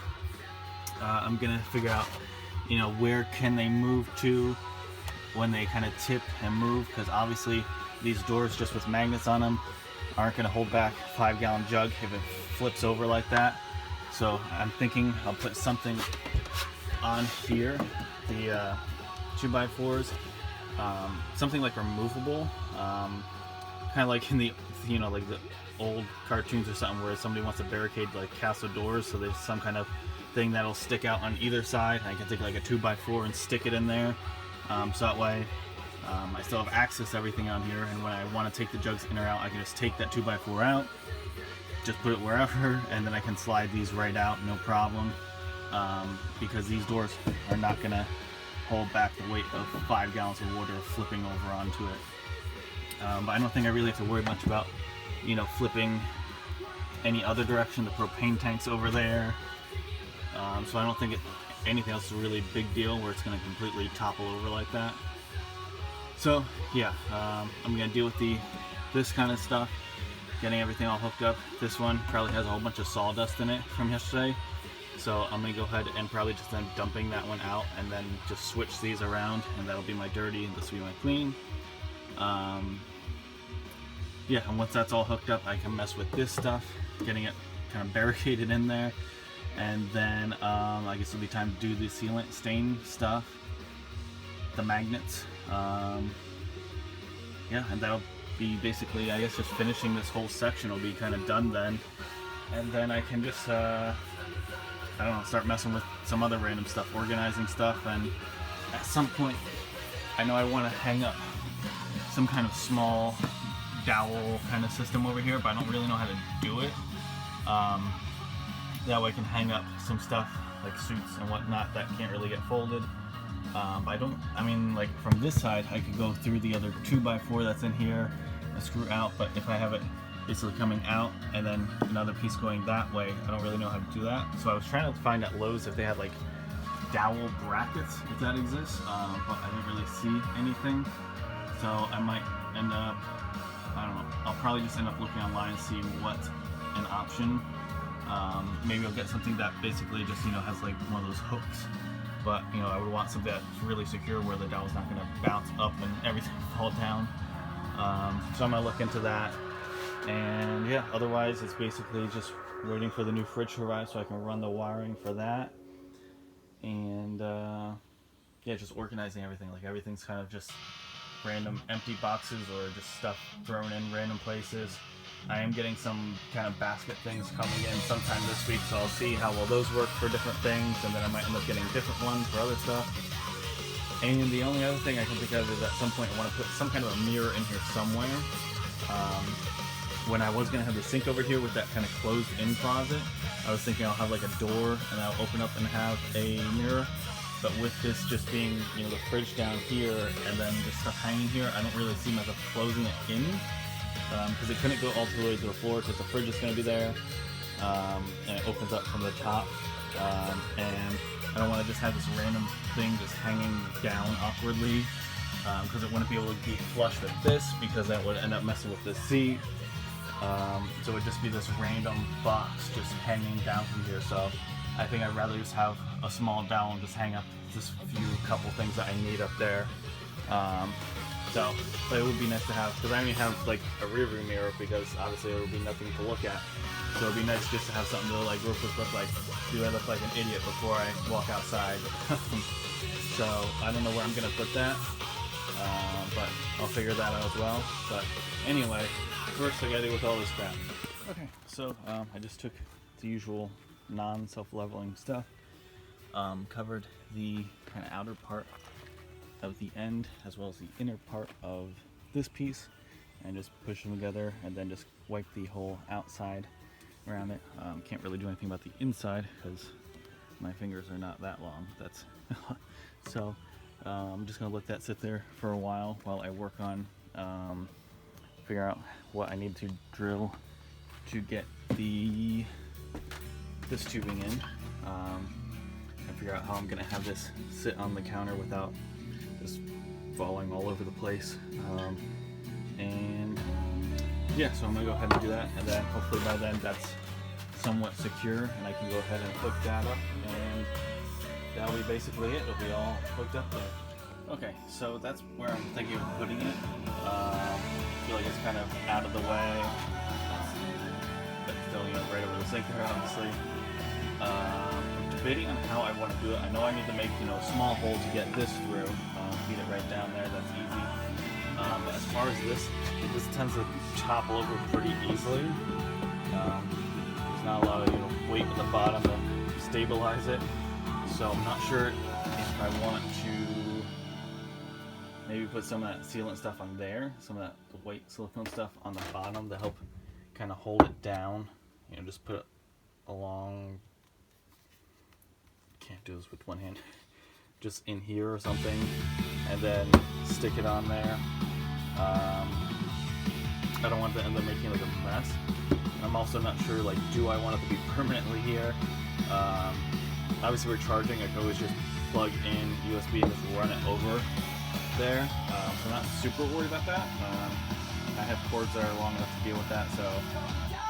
A: I'm gonna figure out, where can they move to when they kind of tip and move, because obviously these doors just with magnets on them aren't going to hold back a 5-gallon jug if it flips over like that. So I'm thinking I'll put something on here, the 2x4s, something like removable, kind of like in the like the old cartoons or something where somebody wants to barricade like castle doors, so there's some kind of thing that'll stick out on either side. I can take like a 2x4 and stick it in there, so that way I still have access to everything on here, and when I want to take the jugs in or out, I can just take that 2x4 out, just put it wherever, and then I can slide these right out, no problem, because these doors are not going to hold back the weight of 5 gallons of water flipping over onto it. But I don't think I really have to worry much about, flipping any other direction. The propane tank's over there, so I don't think anything else is a really big deal where it's going to completely topple over like that. So yeah, I'm going to deal with this kind of stuff, getting everything all hooked up. This one probably has a whole bunch of sawdust in it from yesterday, so I'm going to go ahead and probably just end dumping that one out and then just switch these around, and that'll be my dirty and this will be my clean. Yeah, and once that's all hooked up, I can mess with this stuff, getting it kind of barricaded in there, and then I guess it'll be time to do the sealant stain stuff, the magnets. Yeah, and that'll be basically, I guess, just finishing this whole section will be kind of done then, and then I can just I don't know, start messing with some other random stuff, organizing stuff, and at some point I know I want to hang up some kind of small dowel kind of system over here, but I don't really know how to do it. That way I can hang up some stuff like suits and whatnot that can't really get folded. I mean, like from this side I could go through the other 2x4 that's in here and screw out, but if I have it basically coming out and then another piece going that way, I don't really know how to do that. So I was trying to find at Lowe's if they had like dowel brackets, if that exists, but I didn't really see anything. So I might end up, I don't know, I'll probably just end up looking online and see what's an option. Maybe I'll get something that basically just, has like one of those hooks, but I would want something that's really secure where the dowel's not going to bounce up and everything fall down. So I'm going to look into that, and yeah, otherwise it's basically just waiting for the new fridge to arrive so I can run the wiring for that, and yeah, just organizing everything. Like everything's kind of just random empty boxes or just stuff thrown in random places. I am getting some kind of basket things coming in sometime this week, so I'll see how well those work for different things, and then I might end up getting different ones for other stuff. And the only other thing I can think of is at some point I want to put some kind of a mirror in here somewhere. When I was going to have the sink over here with that kind of closed-in closet, I was thinking I'll have like a door and I'll open up and have a mirror. But with this just being, the fridge down here and then just stuff hanging here, I don't really see myself closing it in, because it couldn't go all the way to the floor because the fridge is going to be there, and it opens up from the top, and I don't want to just have this random thing just hanging down awkwardly, because it wouldn't be able to be flush with this, because that would end up messing with the seat. So it would just be this random box just hanging down from here. So I think I'd rather just have a small dowel and just hang up just a couple things that I need up there. But it would be nice to have, because I only have like a rear view mirror, because obviously there would be nothing to look at. So it'd be nice just to have something to like real quick look like, do I look like an idiot before I walk outside? So I don't know where I'm gonna put that, but I'll figure that out as well. But anyway, first I gotta deal with all this crap. Okay, so I just took the usual non-self-leveling stuff, covered the kind of outer part of the end as well as the inner part of this piece, and just push them together, and then just wipe the whole outside around it. Can't really do anything about the inside because my fingers are not that long. That's so I'm just gonna let that sit there for a while I work on figure out what I need to drill to get this tubing in, and figure out how I'm gonna have this sit on the counter without just falling all over the place. And yeah, so I'm gonna go ahead and do that, and then hopefully by then that's somewhat secure, and I can go ahead and hook that up, and that'll be basically it. It'll be all hooked up there. Okay, so that's where I'm thinking of putting it. I feel like it's kind of out of the way, but still, you know, right over the sink there, obviously. I'm debating on how I want to do it. I know I need to make, you know, a small hole to get this through. Feed it right down there. That's easy. But as far as this tends to topple over pretty easily. There's not a lot of, you know, weight at the bottom to stabilize it. So I'm not sure if I want to maybe put some of that sealant stuff on there, some of that white silicone stuff on the bottom to help kind of hold it down. You know, just put it along. Can't do this with one hand. Just in here or something, and then stick it on there. I don't want to end up making like a mess. And I'm also not sure, like, do I want it to be permanently here? Obviously, we're charging. I can always just plug in USB and just run it over there. So I'm not super worried about that. I have cords that are long enough to deal with that, so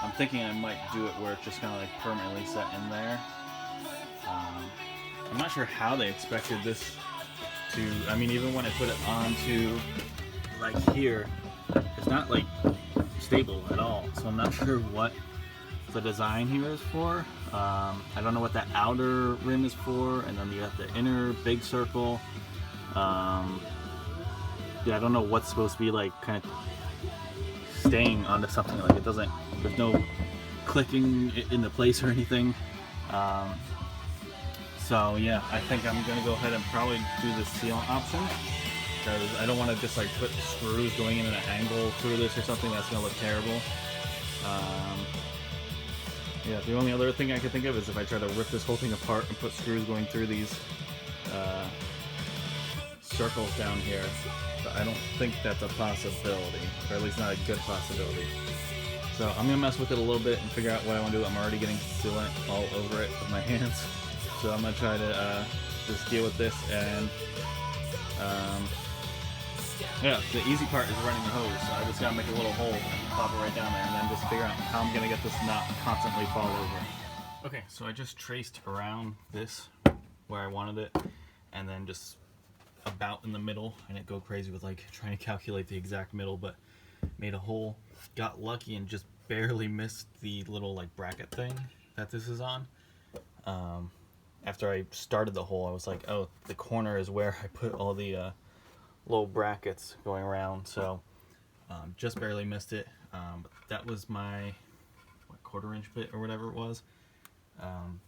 A: I'm thinking I might do it where it's just kind of like permanently set in there. I'm not sure how they expected this to, I mean, even when I put it onto like here, it's not like stable at all. So I'm not sure what the design here is for. I don't know what that outer rim is for, and then you have the inner big circle. Yeah, I don't know what's supposed to be like kind of staying onto something. Like it doesn't, there's no clicking into place or anything. So yeah, I think I'm gonna go ahead and probably do the sealant option, because I don't want to just like put screws going in at an angle through this or something. That's gonna look terrible. Yeah, the only other thing I could think of is if I try to rip this whole thing apart and put screws going through these circles down here. But I don't think that's a possibility, or at least not a good possibility. So I'm gonna mess with it a little bit and figure out what I want to do. I'm already getting sealant all over it with my hands. So I'm going to try to just deal with this, and yeah, the easy part is running the hose. So I just got to make a little hole and pop it right down there, and then just figure out how I'm going to get this not constantly fall over. Okay, so I just traced around this where I wanted it, and then just about in the middle. I didn't go crazy with like trying to calculate the exact middle, but made a hole. Got lucky and just barely missed the little like bracket thing that this is on. After I started the hole, I was like, oh, the corner is where I put all the little brackets going around, so just barely missed it. But that was my quarter-inch bit or whatever it was. And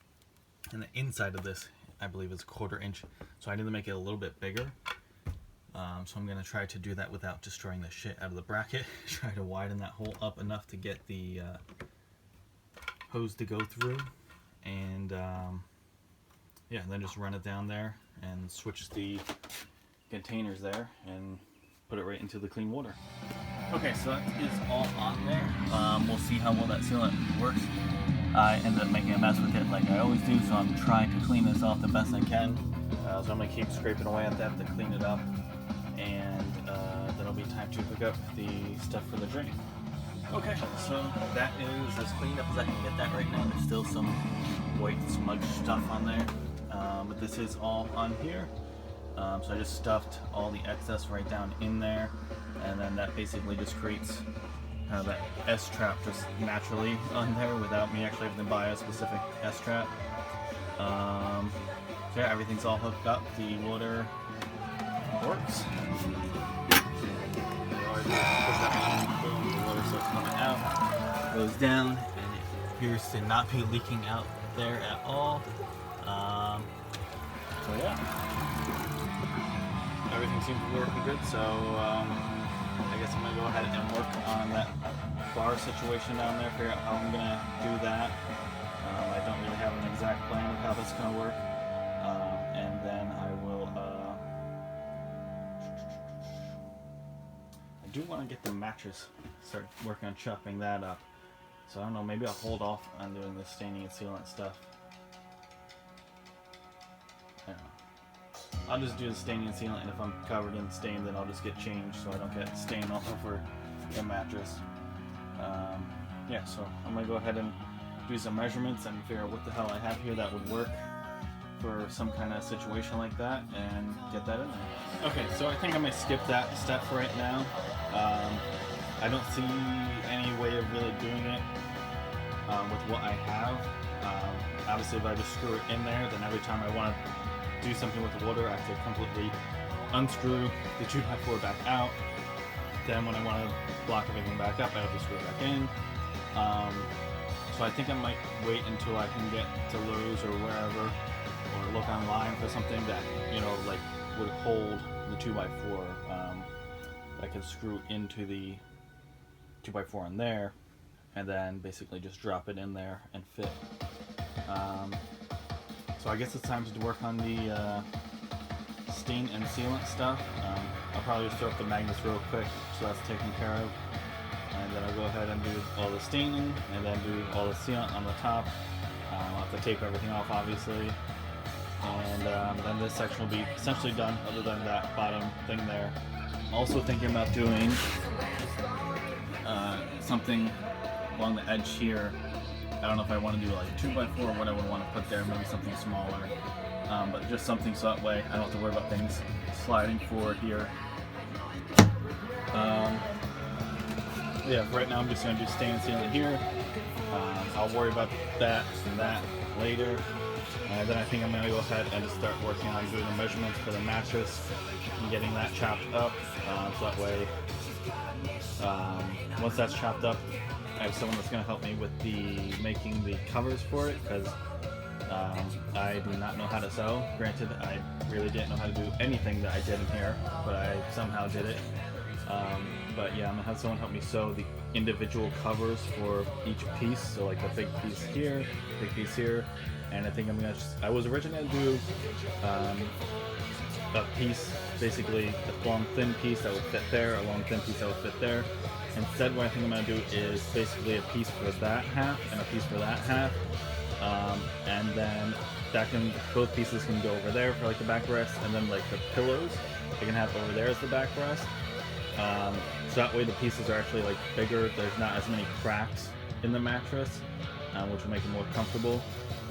A: the inside of this, I believe, is a 1/4 inch, so I need to make it a little bit bigger. So I'm going to try to do that without destroying the shit out of the bracket. Try to widen that hole up enough to get the hose to go through, and yeah, and then just run it down there and switch the containers there and put it right into the clean water. Okay, so that is all on there. We'll see how well that sealant works. I ended up making a mess with it like I always do, so I'm trying to clean this off the best I can. So I'm going to keep scraping away at that to clean it up, and then it'll be time to hook up the stuff for the drain. Okay, so that is as cleaned up as I can get that right now. There's still some white smudge stuff on there, but this is all on here. So I just stuffed all the excess right down in there, and then that basically just creates kind of that S-trap just naturally on there without me actually having to buy a specific S-trap. So yeah, everything's all hooked up. The water works. Boom, the water starts coming out, goes down, and it appears to not be leaking out there at all. So yeah, everything seems to be working good. So I guess I'm gonna go ahead and work on that bar situation down there, figure out how I'm gonna do that. I don't really have an exact plan of how that's gonna work, and then I will. I do want to get the mattress, start working on chopping that up. So I don't know, maybe I'll hold off on doing the staining and sealant stuff. I don't know. I'll just do the staining and sealant, and if I'm covered in stain, then I'll just get changed so I don't get stain all over the mattress. yeah, so I'm gonna go ahead and do some measurements and figure out what the hell I have here that would work for some kind of situation like that and get that in there. Okay, so I think I might skip that step right now. I don't see any way of really doing it with what I have. Obviously, if I just screw it in there, then every time I want to do something with the water, I have to completely unscrew the 2x4 back out. Then when I want to block everything back up, I have to screw it back in. So I think I might wait until I can get to Lowe's or wherever, or look online for something that, you know, like would hold the 2x4 that I could screw into the 2x4 in there, and then basically just drop it in there and fit. So I guess it's time to work on the stain and sealant stuff. I'll probably just throw up the magnets real quick so that's taken care of, and then I'll go ahead and do all the staining and then do all the sealant on the top. I'll have to tape everything off, obviously, and then this section will be essentially done other than that bottom thing there. I'm also thinking about doing something along the edge here. I don't know if I want to do like a 2x4 or what I would want to put there, maybe something smaller, but just something so that way I don't have to worry about things sliding forward here. Yeah, right now I'm just going to do stain and sealant here. I'll worry about that and that later. And then I think I'm going to go ahead and just start working on doing the measurements for the mattress and getting that chopped up. So that way, once that's chopped up, I have someone that's going to help me with making the covers for it, because I do not know how to sew. Granted, I really didn't know how to do anything that I did in here, but I somehow did it. But yeah, I'm going to have someone help me sew the individual covers for each piece. So like the big piece here, big piece here, and I think I'm going to I was originally going to do a piece, basically a long thin piece that would fit there, a long thin piece that would fit there. Instead, what I think I'm going to do is basically a piece for that half and a piece for that half, and then both pieces can go over there for like the backrest, and then like the pillows I can have over there as the backrest. So that way the pieces are actually like bigger. There's not as many cracks in the mattress, which will make it more comfortable.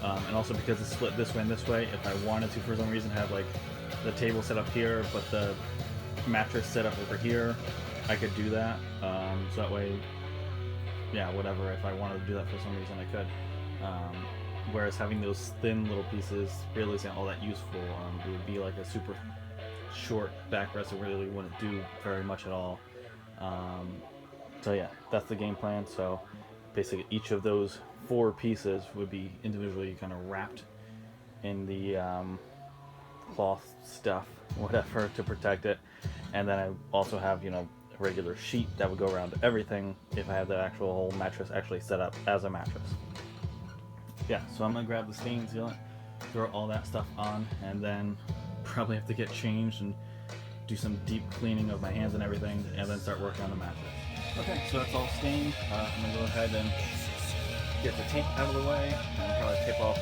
A: And also because it's split this way and this way, if I wanted to for some reason have like the table set up here but the mattress set up over here, I could do that. So that way, yeah, whatever, if I wanted to do that for some reason, I could. Whereas having those thin little pieces really isn't all that useful. It would be like a super short backrest. It really wouldn't do very much at all. So yeah, that's the game plan. So basically each of those 4 pieces would be individually kind of wrapped in the cloth stuff, whatever, to protect it. And then I also have, you know, a regular sheet that would go around everything if I had the actual whole mattress actually set up as a mattress. Yeah, so I'm gonna grab the stain sealant, throw all that stuff on, and then probably have to get changed and do some deep cleaning of my hands and everything, and then start working on the mattress. Okay, so that's all stained. I'm gonna go ahead and get the tape out of the way, and probably tape off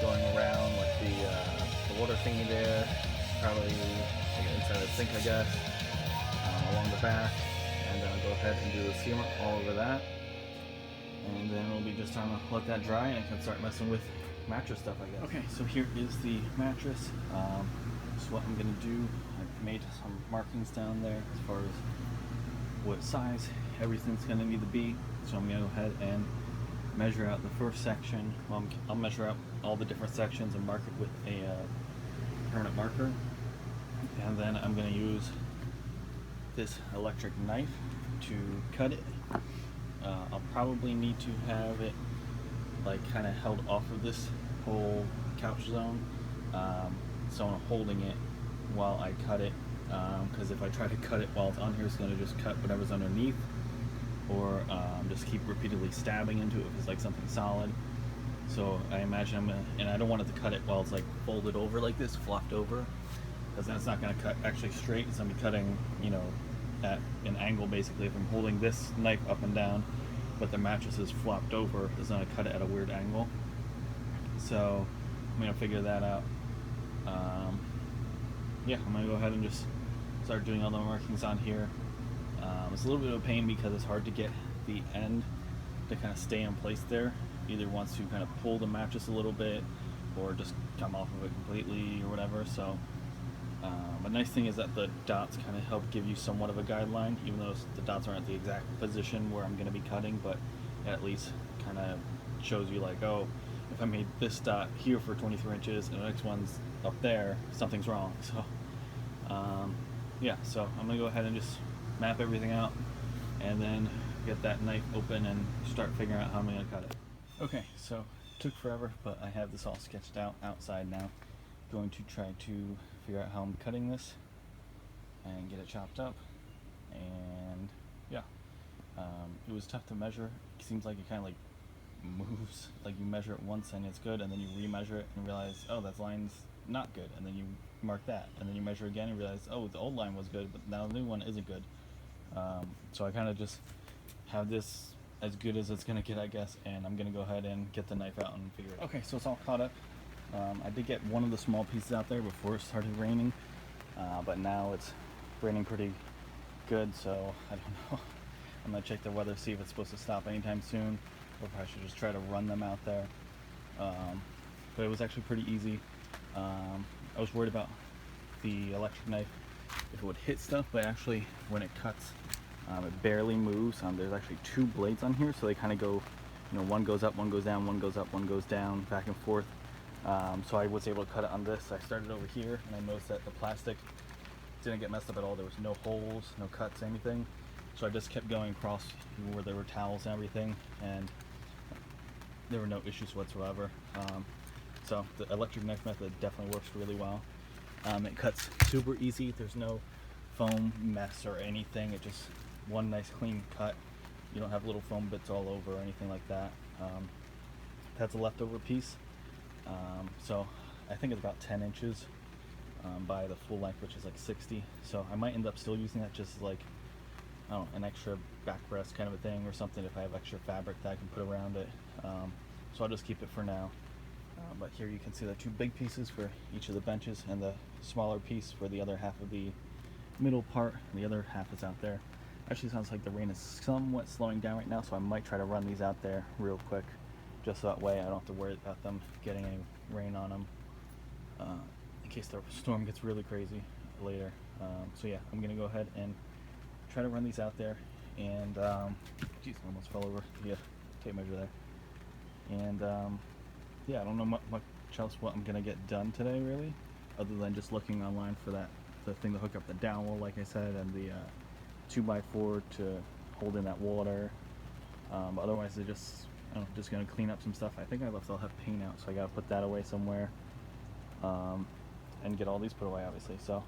A: going around like the water thingy there, probably inside the sink, I guess, along the back, and then I'll go ahead and do the sealant all over that, and then it'll be just time to let that dry and I can start messing with mattress stuff, I guess. Okay, so here is the mattress. So what I'm gonna do, I've made some markings down there as far as what size everything's gonna need to be. So I'm gonna go ahead and measure out the first section. Well, I'll measure out all the different sections and mark it with a permanent marker, and then I'm gonna use this electric knife to cut it. I'll probably need to have it like kind of held off of this whole couch zone, someone holding it while I cut it, because if I try to cut it while it's on here, it's going to just cut whatever's underneath, or just keep repeatedly stabbing into it if it's like something solid. So I imagine I'm gonna, and I don't want it to cut it while it's like folded over like this, flopped over, because then it's not going to cut actually straight. It's going to be cutting, you know, at an angle basically. If I'm holding this knife up and down, but the mattress is flopped over, it's going to cut it at a weird angle. So I'm going to figure that out. Yeah, I'm going to go ahead and just start doing all the markings on here. It's a little bit of a pain because it's hard to get the end to kind of stay in place there. Either wants to kind of pull the mattress a little bit or just come off of it completely or whatever. So the nice thing is that the dots kind of help give you somewhat of a guideline, even though the dots aren't the exact position where I'm going to be cutting, but it at least kind of shows you like, oh, if I made this dot here for 23 inches and the next one's up there, something's wrong. So yeah, so I'm going to go ahead and just map everything out and then get that knife open and start figuring out how I'm going to cut it. Okay, so it took forever, but I have this all sketched out outside now. Going to try to figure out how I'm cutting this and get it chopped up. And yeah, it was tough to measure. It seems like it kind of like moves, like you measure it once and it's good, and then you remeasure it and realize, oh, that line's not good, and then you mark that, and then you measure again and realize, oh, the old line was good, but now the new one isn't good. So I kind of just have this as good as it's gonna get, I guess, and I'm gonna go ahead and get the knife out and figure it out. Okay, so it's all caught up. I did get one of the small pieces out there before it started raining, but now it's raining pretty good, so I don't know. I'm gonna check the weather, see if it's supposed to stop anytime soon, or if I should just try to run them out there. But it was actually pretty easy. I was worried about the electric knife, if it would hit stuff, but actually when it cuts, it barely moves. There's actually two blades on here, so they kind of go, you know, one goes up, one goes down, one goes up, one goes down, back and forth. So I was able to cut it on this. I started over here, and I noticed that the plastic didn't get messed up at all. There was no holes, no cuts, anything. So I just kept going across where there were towels and everything, and there were no issues whatsoever. So the electric knife method definitely works really well. It cuts super easy. There's no foam mess or anything. It just one nice clean cut. You don't have little foam bits all over or anything like that. That's a leftover piece. So I think it's about 10 inches by the full length, which is like 60. So I might end up still using that just like, I don't know, an extra back rest kind of a thing or something if I have extra fabric that I can put around it. So I'll just keep it for now. But here you can see the two big pieces for each of the benches and the smaller piece for the other half of the middle part, and the other half is out there. Actually sounds like the rain is somewhat slowing down right now, so I might try to run these out there real quick, just so that way I don't have to worry about them getting any rain on them in case the storm gets really crazy later. So yeah, I'm gonna go ahead and try to run these out there, and geez, I almost fell over the tape measure there. And yeah, I don't know much else what I'm gonna get done today really, other than just looking online for the thing to hook up the dowel, like I said, and the 2x4 to hold in that water. But otherwise, I'm just gonna clean up some stuff. I think I'll have paint out, so I gotta put that away somewhere, and get all these put away, obviously. So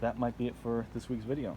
A: that might be it for this week's video.